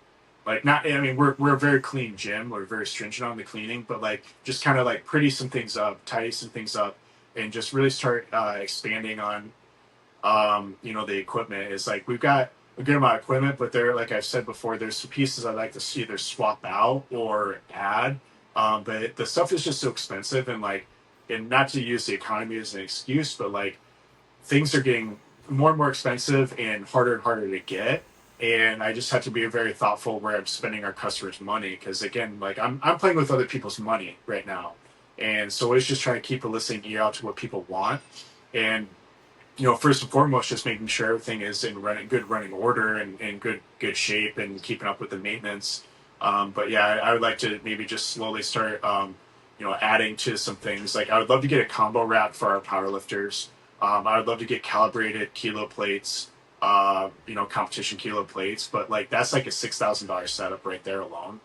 C: like, not, I mean, we're a very clean gym. We're very stringent on the cleaning, but like just kind of like pretty some things up, tidy some things up, and just really start expanding on the equipment. Is like we've got a good amount of equipment, but there, like I've said before, there's some pieces I'd like to see either swap out or add. But the stuff is just so expensive, and not to use the economy as an excuse, but like things are getting more and more expensive and harder to get. And I just have to be very thoughtful where I'm spending our customers' money, because again, like I'm playing with other people's money right now, and so it's just trying to keep a listening ear out to what people want. And first and foremost, just making sure everything is in good running order, and good shape, and keeping up with the maintenance. But yeah, I would like to maybe just slowly start, adding to some things. Like I would love to get a combo rack for our power lifters. I would love to get calibrated kilo plates, competition kilo plates. But like that's like a $6,000 setup right there alone.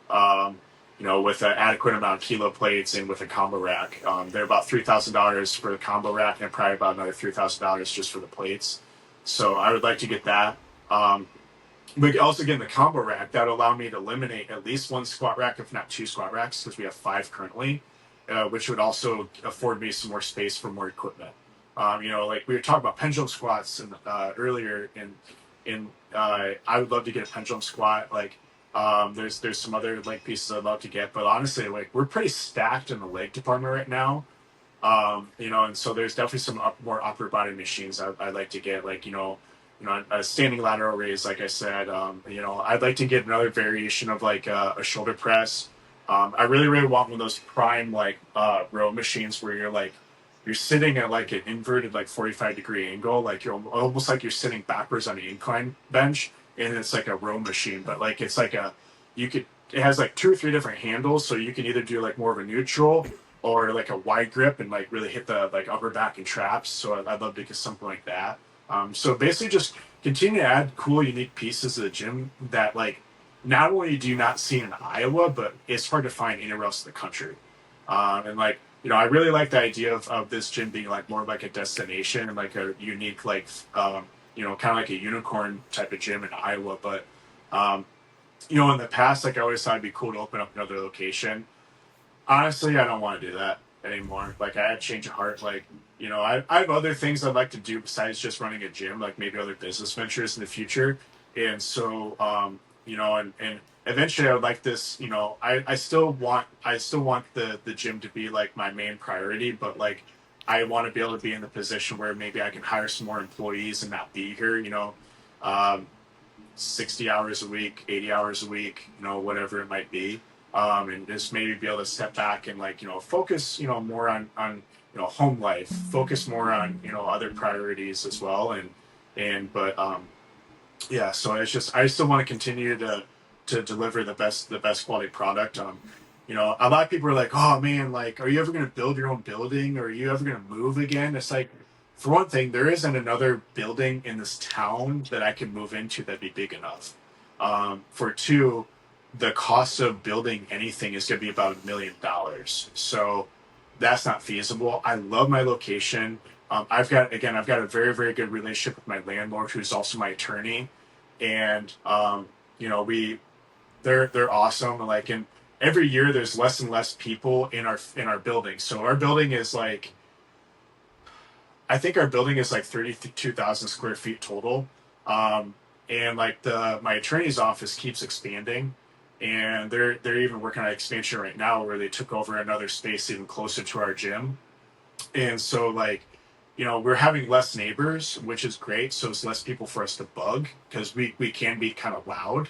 C: Um, with an adequate amount of kilo plates and with a combo rack. They're about $3,000 for the combo rack, and probably about another $3,000 just for the plates. So I would like to get that. We also get in the combo rack that would allow me to eliminate at least one squat rack, if not two squat racks, because we have five currently, which would also afford me some more space for more equipment. Like we were talking about pendulum squats earlier, and I would love to get a pendulum squat. Like, there's some other leg pieces I'd love to get, but honestly, like we're pretty stacked in the leg department right now. And so there's definitely some more upper body machines I'd like to get, like, a standing lateral raise, like I said. I'd like to get another variation of like a shoulder press. I really, really want one of those prime like row machines where you're sitting at like an inverted like 45-degree angle, like you're almost like you're sitting backwards on an incline bench, and it's like a row machine, but like it's like it has like two or three different handles, so you can either do like more of a neutral or like a wide grip and like really hit the like upper back and traps. So I'd love to get something like that. So basically, just continue to add cool, unique pieces to the gym that like not only do you not see in Iowa, but it's hard to find anywhere else in the country. And like, I really like the idea of this gym being like more like a destination and like a unique, like, kind of like a unicorn type of gym in Iowa. But, in the past, like I always thought it'd be cool to open up another location. Honestly, I don't want to do that anymore. Like I had change of heart. Like, I have other things I'd like to do besides just running a gym, like maybe other business ventures in the future. And so, and eventually I would like this, I still want the gym to be like my main priority, but like I want to be able to be in the position where maybe I can hire some more employees and not be here, um, 60 hours a week, 80 hours a week, whatever it might be. And just maybe be able to step back and like, focus, more on, home life, focus more on, other priorities as well. But yeah, so it's just, I still want to continue to deliver the best quality product. A lot of people are like, oh man, like, are you ever going to build your own building? Or are you ever going to move again? It's like, for one thing, there isn't another building in this town that I can move into that'd be big enough. For two, the cost of building anything is going to be about $1 million. So that's not feasible. I love my location. I've got a very, very good relationship with my landlord, who's also my attorney. And, we, they're awesome. Like, and every year there's less and less people in our building. So our building is like, I think our building is like 32,000 square feet total. And like my attorney's office keeps expanding, and they're even working on expansion right now where they took over another space even closer to our gym. And so like, we're having less neighbors, which is great. So it's less people for us to bug, because we can be kind of loud,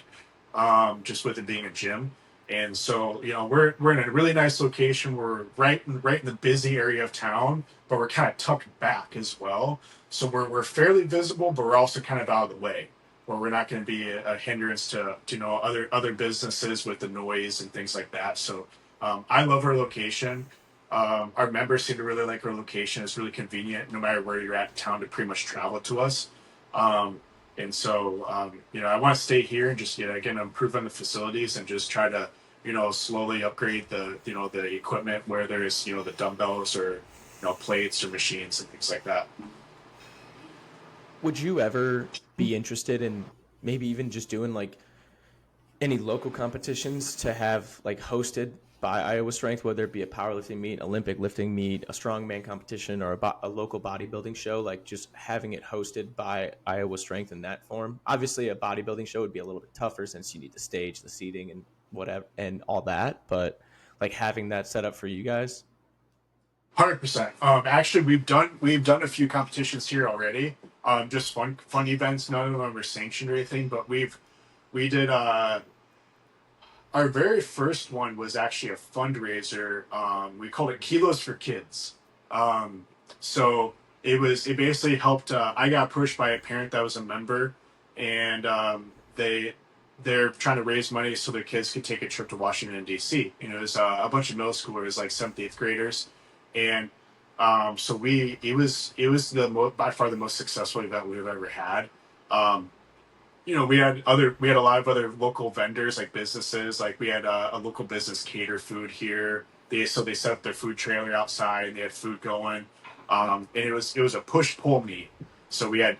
C: just with it being a gym. And so, we're in a really nice location. We're right in the busy area of town, but we're kind of tucked back as well. So we're fairly visible, but we're also kind of out of the way, where we're not going to be a hindrance to other businesses with the noise and things like that. So I love our location. Our members seem to really like our location. It's really convenient, no matter where you're at in town, to pretty much travel to us. Um, and so, I want to stay here and just, again, improve on the facilities and just try to, slowly upgrade the equipment, where there's, the dumbbells or, plates or machines and things like that.
B: Would you ever be interested in maybe even just doing like any local competitions to have like hosted by Iowa Strength, whether it be a powerlifting meet, Olympic lifting meet, a strongman competition, or a local bodybuilding show, like just having it hosted by Iowa Strength in that form? Obviously, a bodybuilding show would be a little bit tougher since you need the stage, the seating, and whatever, and all that. But like having that set up for you guys.
C: 100%. Actually, we've done a few competitions here already. Just fun events. None of them are sanctioned or anything, but we did our very first one was actually a fundraiser. We called it Kilos for Kids. So it basically helped. I got approached by a parent that was a member, and they're trying to raise money so their kids could take a trip to Washington D.C. It was a bunch of middle schoolers, like seventh, eighth graders, and so it was by far the most successful event we've ever had. Um, we had a lot of other local vendors, like businesses. Like we had a local business cater food here. They set up their food trailer outside and they had food going. And it was a push pull meet. So we had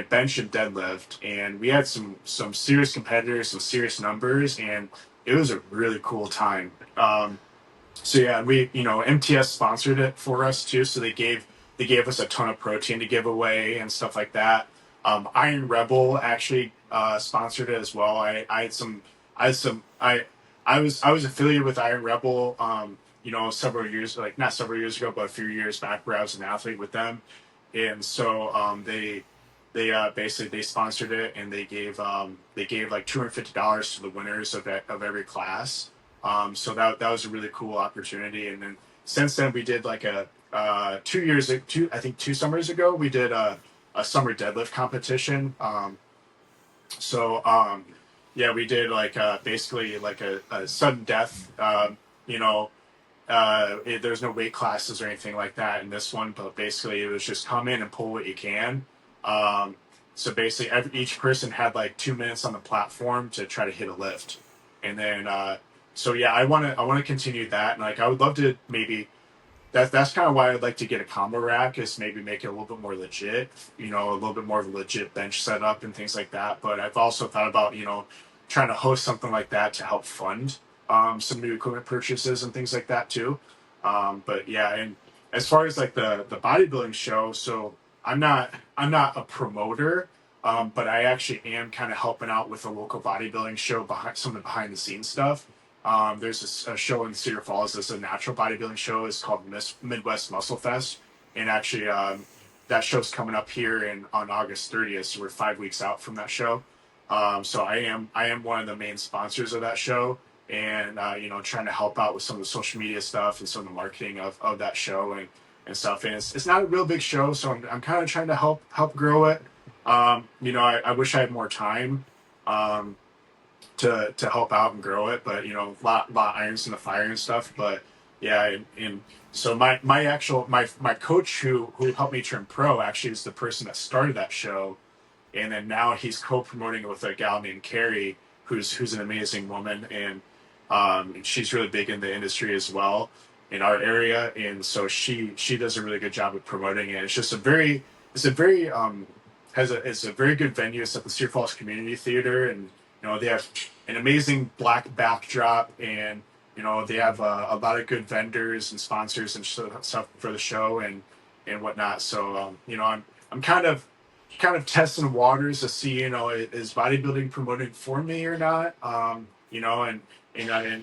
C: bench and deadlift, and we had some serious competitors, some serious numbers, and it was a really cool time. So yeah, MTS sponsored it for us too. So they gave us a ton of protein to give away and stuff like that. Iron Rebel actually sponsored it as well. I had some I was affiliated with Iron Rebel. Several years, like not several years ago, but a few years back, where I was an athlete with them, and so they basically they sponsored it, and they gave like $250 to the winners of every class. So that was a really cool opportunity. And then since then we did like a 2 years, I think 2 summers ago, we did a summer deadlift competition. Yeah, we did like basically like a sudden death. There's no weight classes or anything like that in this one, but basically it was just come in and pull what you can. Um, so basically, each person had like 2 minutes on the platform to try to hit a lift, and then so yeah, I want to continue that, and like I would love to maybe that's kind of why I'd like to get a combo rack, is maybe make it a little bit more legit, a little bit more of a legit bench setup and things like that. But I've also thought about, trying to host something like that to help fund some new equipment purchases and things like that too. But yeah, and as far as like the bodybuilding show, so I'm not a promoter, but I actually am kind of helping out with a local bodybuilding show, behind some of the behind the scenes stuff. There's a show in Cedar Falls. It's a natural bodybuilding show. It's called Midwest Muscle Fest, and actually, that show's coming up here on August 30th. So we're 5 weeks out from that show. So I am one of the main sponsors of that show, and trying to help out with some of the social media stuff and some of the marketing of that show and stuff. And it's not a real big show, so I'm kind of trying to help grow it. I wish I had more time. Um, to help out and grow it. But lot irons in the fire and stuff. But yeah, and so my coach who helped me turn pro actually is the person that started that show, and then now he's co-promoting it with a gal named Carrie, who's an amazing woman, and she's really big in the industry as well in our area, and so she does a really good job of promoting it. It's a very good venue. It's at the Cedar Falls Community Theater, and they have an amazing black backdrop, and they have a lot of good vendors and sponsors and stuff for the show and whatnot. So I'm kind of testing waters to see, is bodybuilding promoting for me or not. And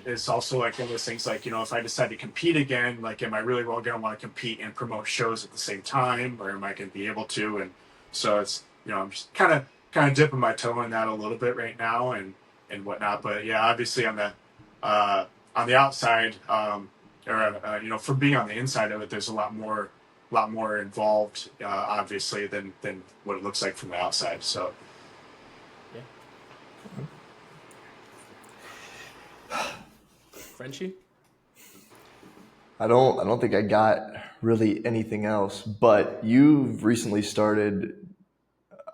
C: it's also like one of those things, like, if I decide to compete again, like, am I really well going to want to compete and promote shows at the same time, or am I going to be able to? And so it's, I'm just kind of dipping my toe in that a little bit right now and whatnot. But yeah, obviously on the outside, from being on the inside of it, there's a lot more involved, obviously, than what it looks like from the outside. So
B: Yeah. Frenchie?
A: I don't think I got really anything else, but you've recently started.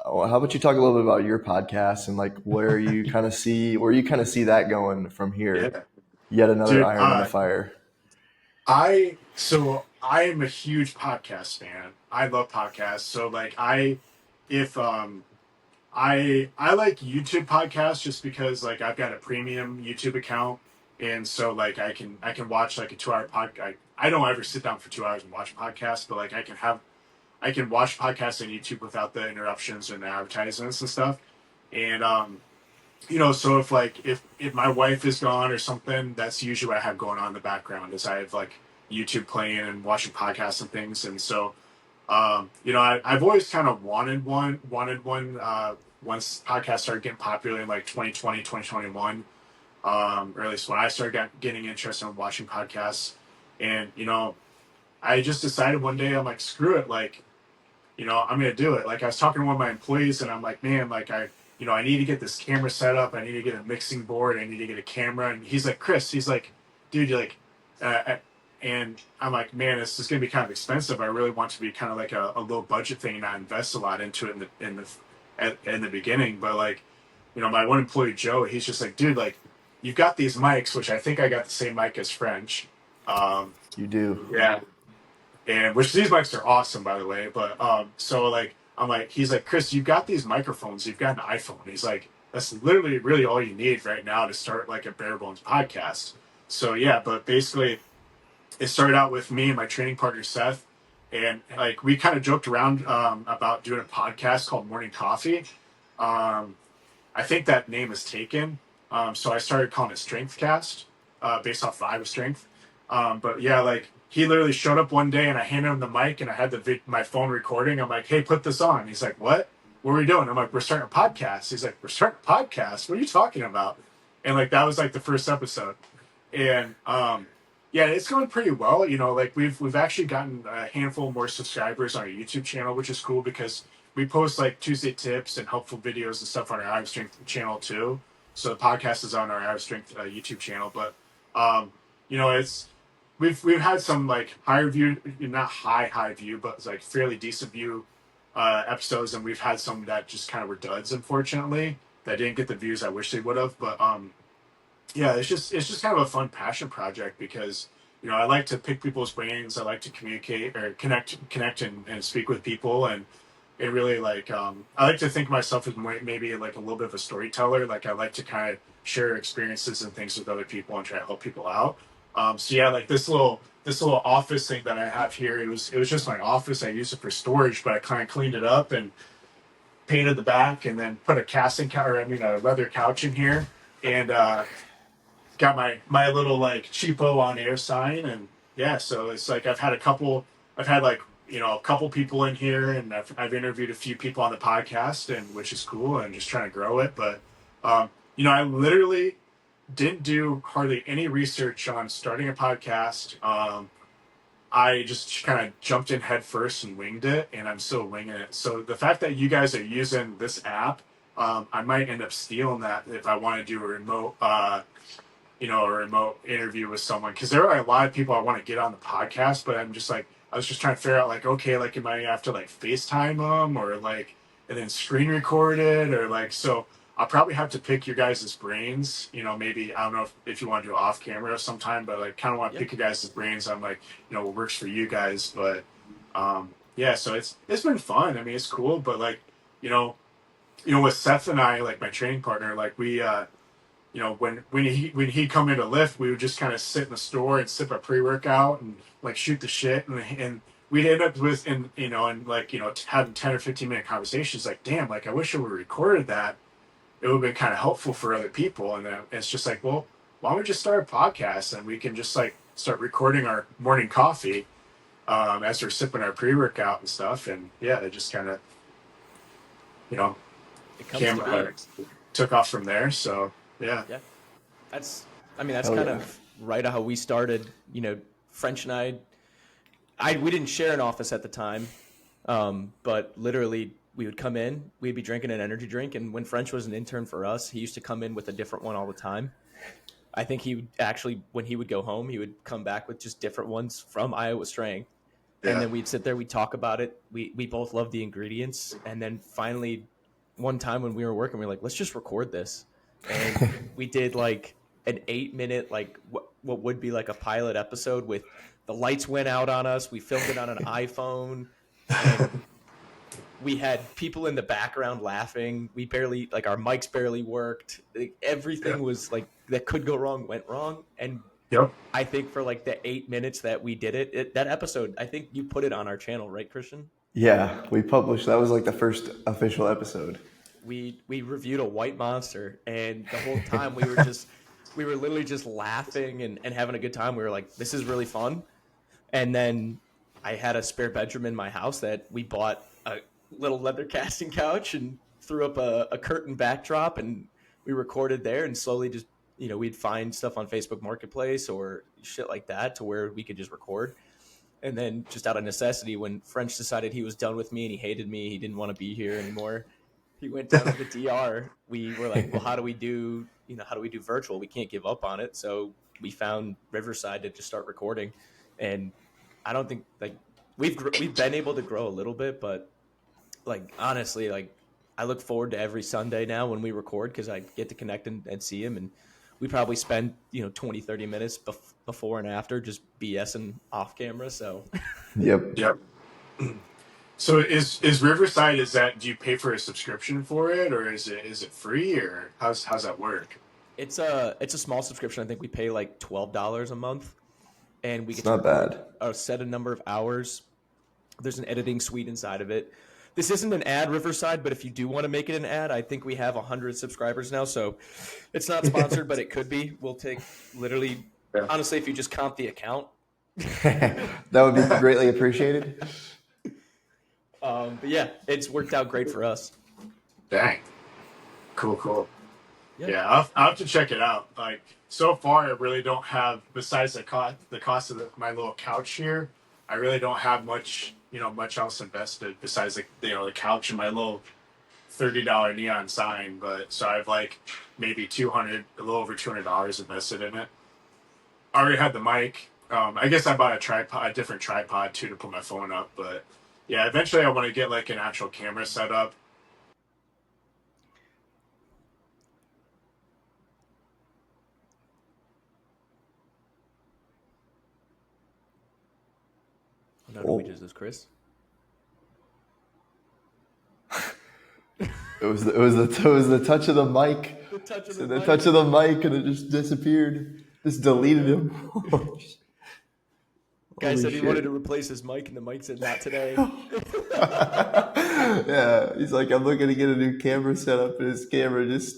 A: How about you talk a little bit about your podcast and like where you kind of see that going from here?
C: Yeah,
A: Yet another
C: dude.
A: iron in the fire.
C: I am a huge podcast fan. I love podcasts. So like if I like YouTube podcasts just because like I've got a premium YouTube account, and so like I can watch like a 2 hour podcast. I don't ever sit down for 2 hours and watch a podcast, but like I can watch podcasts on YouTube without the interruptions and the advertisements and stuff. And so if like if my wife is gone or something, that's usually what I have going on in the background is I have like YouTube playing and watching podcasts and things. And so I've always kind of wanted one once podcasts started getting popular in like 2020, 2021, or at least when I started getting interested in watching podcasts. And I just decided one day, I'm like, screw it, like, I'm gonna do it. Like I was talking to one of my employees, and I'm like, man, like I need to get this camera set up. I need to get a mixing board. I need to get a camera. And he's like, Chris, he's like, dude, you're like, and I'm like, man, this is gonna be kind of expensive. I really want to be kind of like a low budget thing, and not invest a lot into it in the beginning. But like, my one employee Joe, he's just like, dude, like, you've got these mics, which I think I got the same mic as French.
A: You do.
C: Yeah, and which these mics are awesome, by the way. But so like I'm like, he's like, Chris, you've got these microphones, you've got an iPhone. He's like, that's literally really all you need right now to start like a bare bones podcast. So yeah, but basically, it started out with me and my training partner Seth, and like we kind of joked around about doing a podcast called Morning Coffee. Um, I think that name is taken. So I started calling it Strength Cast, based off Vibe of Strength. But yeah, like he literally showed up one day and I handed him the mic and I had my phone recording. I'm like, hey, put this on. He's like, what? What are we doing? I'm like, we're starting a podcast. He's like, we're starting a podcast. What are you talking about? And like that was like the first episode. And yeah, it's going pretty well. Like we've actually gotten a handful more subscribers on our YouTube channel, which is cool because we post like Tuesday tips and helpful videos and stuff on our Eye of Strength channel too. So the podcast is on our Eye of Strength YouTube channel, but it's we've had some like higher view, not high view, but it's like fairly decent view episodes, and we've had some that just kind of were duds, unfortunately, that didn't get the views I wish they would have. But yeah, it's just kind of a fun passion project because I like to pick people's brains. I like to communicate or connect and speak with people, and it really like I like to think of myself as maybe like a little bit of a storyteller. Like I like to kind of share experiences and things with other people and try to help people out. So yeah, like this little office thing that I have here, it was just my office. I used it for storage, but I kind of cleaned it up and painted the back, and then put a a leather couch in here, and got my little like cheapo on air sign. And yeah, so it's like I've had like a couple people in here, and I've interviewed a few people on the podcast, and which is cool, and just trying to grow it. But I literally didn't do hardly any research on starting a podcast. I just kind of jumped in head first and winged it, and I'm still winging it. So the fact that you guys are using this app, I might end up stealing that if I want to do a remote interview with someone, because there are a lot of people I want to get on the podcast, but I was just trying to figure out like, okay, like am I have to like FaceTime them or like and then screen record it, or like, so I'll probably have to pick your guys' brains. Maybe I don't know if you want to do it off camera sometime, but like kind of want to
B: Yeah.
C: pick your guys' brains on like what works for you guys. But yeah, so it's been fun. I mean, it's cool, but like you know with Seth and I, like my training partner, like we when he come in to lift, we would just kind of sit in the store and sip a pre-workout and like shoot the shit, and we'd end up with and like having 10 or 15 minute conversations. Like, damn, like I wish I would have recorded that. It would have been kind of helpful for other people. And then it's just like, well, why don't we just start a podcast and we can just like start recording our morning coffee as we're sipping our pre-workout and stuff. And yeah, it just kind of you know
B: It comes
C: came
B: together.
C: took off from there. So yeah.
B: Yeah. That's
A: Hell
B: kind
A: yeah.
B: of right how we started. French and we didn't share an office at the time, but literally we would come in, we'd be drinking an energy drink, and when French was an intern for us, he used to come in with a different one all the time. I think he would actually, when he would go home, he would come back with just different ones from Iowa Strength. And
C: Yeah.
B: then we'd sit there, we'd talk about it. We both loved the ingredients. And then finally, one time when we were working, we were like, let's just record this. And we did like an 8-minute, like what would be like a pilot episode with the lights went out on us. We filmed it on an iPhone. And we had people in the background laughing. We barely, like, our mics barely worked. Like, everything was like that could go wrong went wrong. And
C: Yep.
B: I think for like the 8 minutes that we did that episode, I think you put it on our channel, right, Christian?
A: Yeah, we published. That was like the first official episode.
B: We reviewed a white monster, and the whole time we were literally just laughing and having a good time. We were like, this is really fun. And then I had a spare bedroom in my house that we bought a little leather casting couch and threw up a curtain backdrop, and we recorded there, and slowly just, we'd find stuff on Facebook Marketplace or shit like that to where we could just record. And then just out of necessity, when French decided he was done with me and he hated me, he didn't want to be here anymore, he went down to the DR. We were like, well, how do we do virtual? We can't give up on it. So we found Riverside to just start recording. And I don't think, like, we've been able to grow a little bit, but like, honestly, like, I look forward to every Sunday now when we record, because I get to connect and see him. And we probably spend 20, 30 minutes before and after just BSing off camera. So
A: Yep.
C: Yep. So is Riverside, do you pay for a subscription for it, or is it free, or how's that work?
B: it's a small subscription. I think we pay like $12 a month, and we
A: It's
B: get to
A: not
B: record
A: bad.
B: a set number of hours. There's an editing suite inside of it. This isn't an ad, Riverside, but if you do want to make it an ad, I think we have 100 subscribers now, so it's not sponsored, but it could be. We'll take literally, honestly, if you just comp the account.
A: That would be greatly appreciated.
B: But yeah, it's worked out great for us.
C: Dang. Cool.
B: Yeah.
C: Yeah, I'll have to check it out. Like, so far, I really don't have, besides the cost of my little couch here, I really don't have much else invested besides the couch and my little $30 neon sign. But so I've like maybe a little over $200 invested in it. I already had the mic. I guess I bought a different tripod too to put my phone up. But yeah, eventually I want to get like an actual camera set up.
B: How do we do this, Chris?
A: It was the touch of the mic.
B: The touch of
A: The touch of the mic, and it just disappeared. Just deleted him.
B: Guy
A: Holy
B: said he
A: shit.
B: wanted to replace his mic, and the mic said not today.
A: Yeah, he's like, I'm looking to get a new camera set up, and his camera just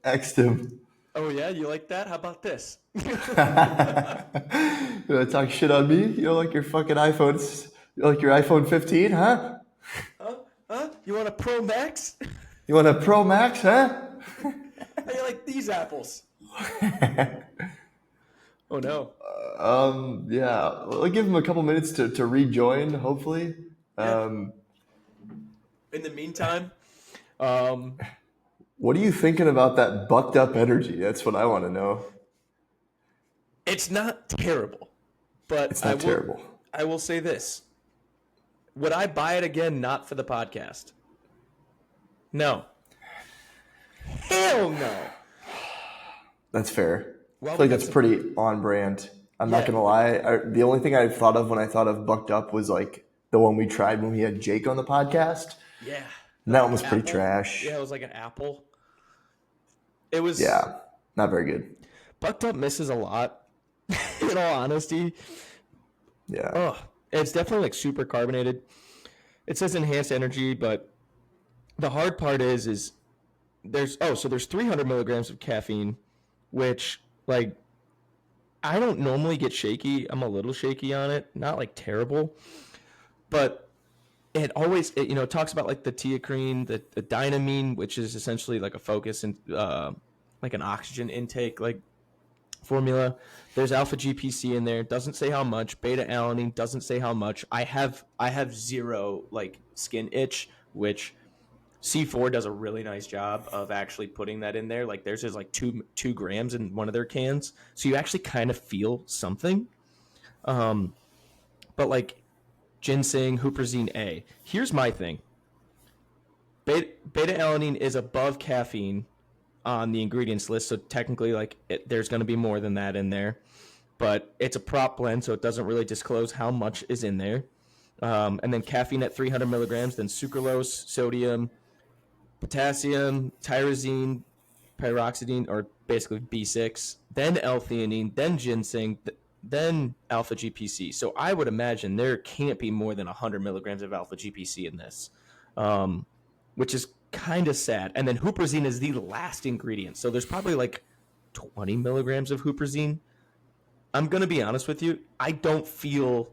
A: X'd him.
B: Oh yeah, you like that? How about this?
A: You wanna talk shit on me? You don't like your fucking iPhones? You like your iPhone 15, huh?
B: Huh? You want a Pro Max?
A: You want a Pro Max, huh?
B: How you like these apples? Oh no.
A: Yeah, I'll give him a couple minutes to rejoin, hopefully.
B: Yeah. In the meantime,
A: What are you thinking about that bucked up energy? That's what I want to know.
B: it's not terrible, but
A: It's not terrible.
B: I will say this. Would I buy it again not for the podcast? No. Hell no.
A: That's fair.
B: Well,
A: I feel like that's pretty on brand. I'm not
B: Yeah.
A: gonna lie. The only thing I thought of when I thought of bucked up was like the one we tried when we had Jake on the podcast.
B: Yeah.
A: And that one was pretty
B: Apple.
A: trash.
B: Yeah, it was like an apple. It was.
A: Yeah, not very good.
B: Bucked Up misses a lot. In all honesty.
A: Yeah.
B: Oh, it's definitely like super carbonated. It says enhanced energy, but the hard part is there's 300 milligrams of caffeine, which, like, I don't normally get shaky. I'm a little shaky on it, not like terrible, but it always it talks about like the teacrine, the dynamine, which is essentially like a focus and like an oxygen intake like formula. There's alpha GPC in there. Doesn't say how much. Beta alanine doesn't say how much. I have zero like skin itch, which C4 does a really nice job of actually putting that in there. Like theirs is like 2 grams in one of their cans, so you actually kind of feel something. But like ginseng, huperzine A. Here's my thing: beta alanine is above caffeine on the ingredients list, so technically, like there's going to be more than that in there. But it's a prop blend, so it doesn't really disclose how much is in there. And then caffeine at 300 milligrams, then sucralose, sodium, potassium, tyrosine, pyroxidine, or basically B6, then L-theanine, then ginseng, then alpha GPC. So I would imagine there can't be more than 100 milligrams of alpha GPC in this, which is kind of sad. And then huperzine is the last ingredient. So there's probably like 20 milligrams of huperzine. I'm going to be honest with you. I don't feel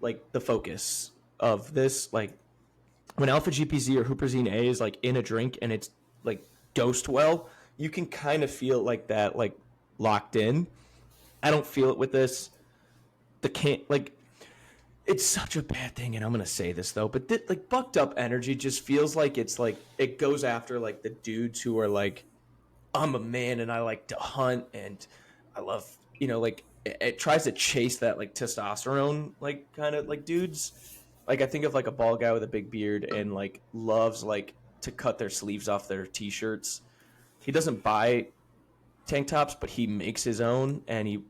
B: like the focus of this. Like when alpha GPC or huperzine A is like in a drink and it's like dosed well, you can kind of feel like that, like locked in. I don't feel it with this. It's such a bad thing, and I'm gonna say this though, but like bucked up energy just feels like it's like it goes after like the dudes who are like, I'm a man and I like to hunt and I love, like it tries to chase that like testosterone like kind of like dudes. Like I think of like a bald guy with a big beard and like loves like to cut their sleeves off their t-shirts. He doesn't buy tank tops, but he makes his own, and he,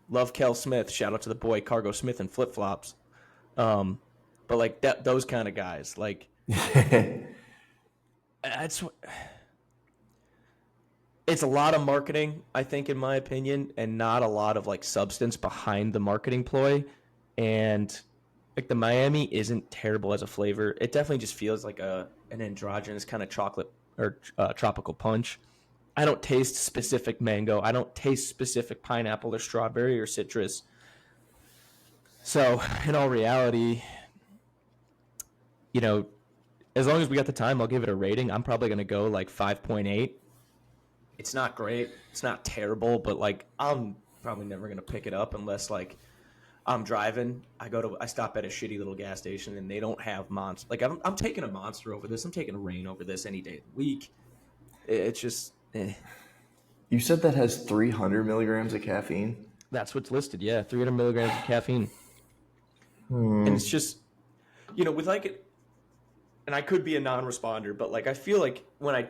B: love Kel Smith. Shout out to the boy Cargo Smith and flip flops. But like those kind of guys, like that's it's a lot of marketing, I think, in my opinion, and not a lot of like substance behind the marketing ploy. And like the Miami isn't terrible as a flavor. It definitely just feels like an androgynous kind of chocolate or tropical punch. I don't taste specific mango. I don't taste specific pineapple or strawberry or citrus. So in all reality, as long as we got the time, I'll give it a rating. I'm probably going to go like 5.8. It's not great. It's not terrible, but like I'm probably never going to pick it up unless like I'm driving. I stop at a shitty little gas station and they don't have Monster. Like I'm taking a Monster over this. I'm taking a Reign over this any day of the week. It's just.
A: You said that has 300 milligrams of caffeine?
B: That's what's listed, yeah. 300 milligrams of caffeine. And it's just, with like it, and I could be a non-responder, but like I feel like when I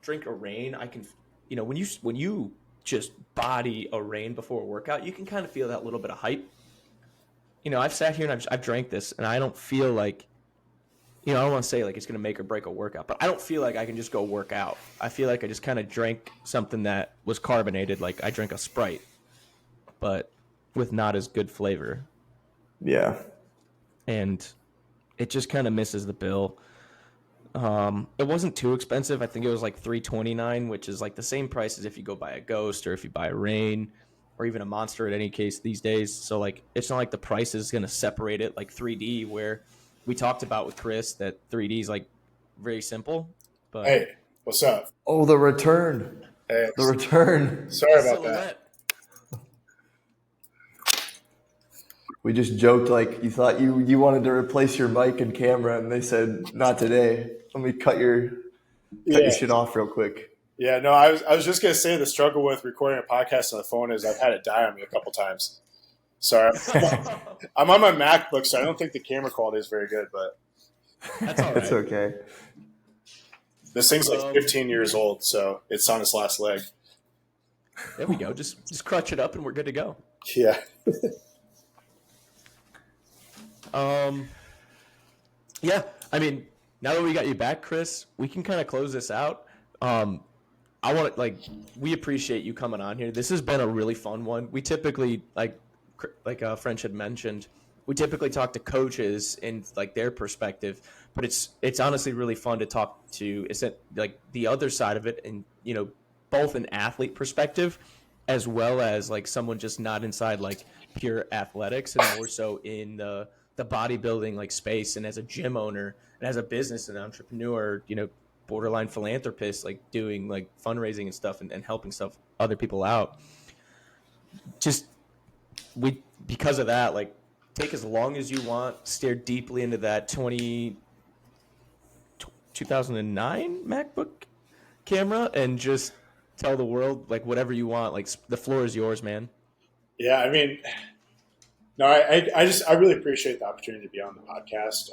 B: drink a Reign, I can, when you just body a Reign before a workout, you can kind of feel that little bit of hype. I've sat here and I've drank this, and I don't feel like, I don't want to say like it's going to make or break a workout, but I don't feel like I can just go work out. I feel like I just kind of drank something that was carbonated, like I drank a Sprite, but with not as good flavor.
A: Yeah.
B: And it just kind of misses the bill. It wasn't too expensive. I think it was like $3.29, which is like the same price as if you go buy a Ghost or if you buy a Reign or even a Monster in any case these days. So like it's not like the price is going to separate it like 3D, where we talked about with Chris that 3D is like very simple. But
D: hey, what's up?
A: Oh, the return.
D: Hey,
A: The return.
D: sorry about that.
A: We just joked like you thought you wanted to replace your mic and camera, and they said not today. Let me cut your shit off real quick.
D: Yeah, no, I was just gonna say the struggle with recording a podcast on the phone is I've had it die on me a couple times. Sorry, I'm on my MacBook, so I don't think the camera quality is very good, but
B: that's all right.
A: It's okay.
D: This thing's like 15 years old, so it's on its last leg.
B: There we go. Just crutch it up and we're good to go.
D: Yeah.
B: Yeah, I mean, now that we got you back, Chris, we can kind of close this out. We appreciate you coming on here. This has been a really fun one. We typically, like French had mentioned, we typically talk to coaches and like their perspective, but it's honestly really fun to talk to, is that like the other side of it, and both an athlete perspective as well as like someone just not inside like pure athletics and more so in the bodybuilding like space, and as a gym owner and as a business and entrepreneur, borderline philanthropist, like doing like fundraising and stuff and helping other people out. Just because of that, like take as long as you want, stare deeply into that 20 2009 MacBook camera and just tell the world like whatever you want. Like the floor is yours, man.
D: Yeah, I mean, no, I really appreciate the opportunity to be on the podcast.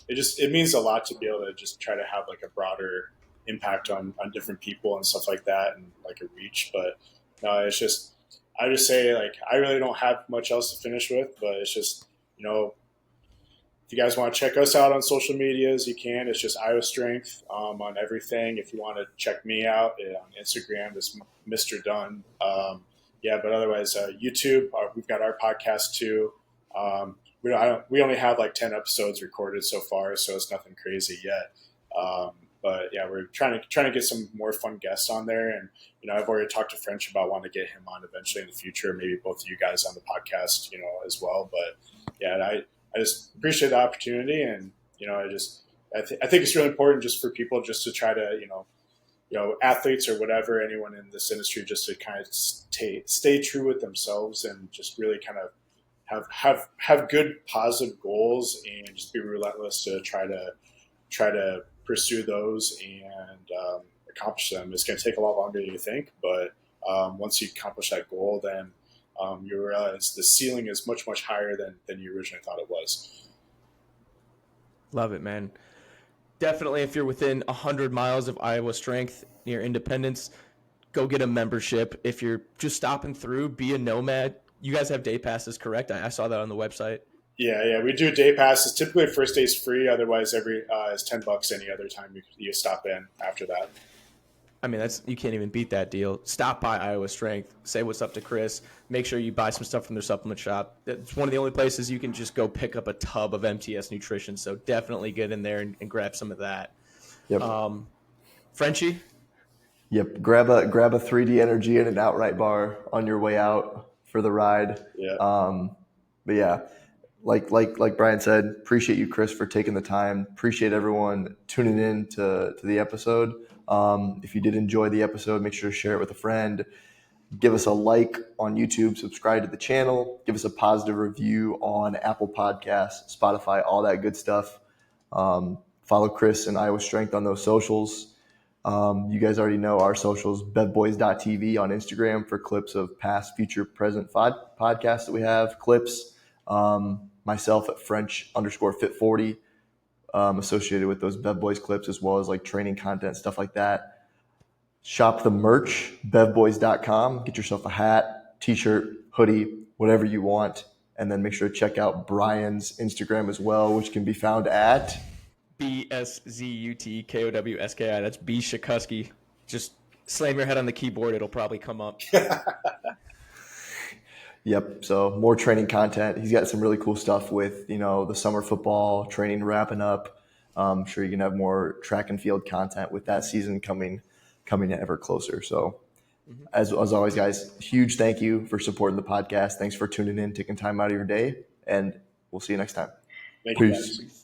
D: It means a lot to be able to just try to have like a broader impact on different people and stuff like that, and like a reach. But no, it's just I just say like I really don't have much else to finish with, but it's just you know if you guys want to check us out on social medias, you can. It's just Iowa Strength on everything. If you want to check me out on Instagram, it's Mr. Dunne. Yeah, but otherwise, YouTube. We've got our podcast too. We only have like 10 episodes recorded so far, so it's nothing crazy yet. But yeah, we're trying to get some more fun guests on there, and I've already talked to French about wanting to get him on eventually in the future. Maybe both of you guys on the podcast, as well. But yeah, I just appreciate the opportunity, and I think it's really important just for people just to try to athletes or whatever, anyone in this industry, just to kind of stay true with themselves and just really kind of have good positive goals and just be relentless to try to pursue those and accomplish them. It's going to take a lot longer than you think, but once you accomplish that goal, then you realize the ceiling is much, much higher than you originally thought it was.
B: Love it, man. Definitely, if you're within 100 miles of Iowa Strength near Independence, go get a membership. If you're just stopping through, be a nomad. You guys have day passes, correct? I saw that on the website.
D: Yeah, we do day passes. Typically, first day is free. Otherwise, every is $10 any other time you stop in after that.
B: I mean, you can't even beat that deal. Stop by Iowa Strength. Say what's up to Chris. Make sure you buy some stuff from their supplement shop. It's one of the only places you can just go pick up a tub of MTS nutrition. So definitely get in there and grab some of that.
A: Yep.
B: Frenchie?
A: Yep. Grab a 3D Energy and an Outright bar on your way out for the ride.
D: Yeah.
A: But yeah, like Brian said, appreciate you, Chris, for taking the time. Appreciate everyone tuning in to the episode. If you did enjoy the episode, make sure to share it with a friend. Give us a like on YouTube, subscribe to the channel, give us a positive review on Apple Podcasts, Spotify, all that good stuff. Follow Chris and Iowa Strength on those socials. You guys already know our socials, bevboys.tv on Instagram for clips of past, future, present podcasts that we have, clips. Myself at French_fit40, associated with those Bev Boys clips, as well as like training content, stuff like that. Shop the merch, bevboys.com. Get yourself a hat, t-shirt, hoodie, whatever you want. And then make sure to check out Brian's Instagram as well, which can be found at
B: BSZUTKOWSKI. That's B Shakusky. Just slam your head on the keyboard. It'll probably come up.
A: Yep. So more training content. He's got some really cool stuff with, the summer football training wrapping up. I'm sure you can have more track and field content with that season coming ever closer. So as always, guys, huge thank you for supporting the podcast. Thanks for tuning in, taking time out of your day, and we'll see you next time.
D: Thank you,
A: Peace.
D: guys.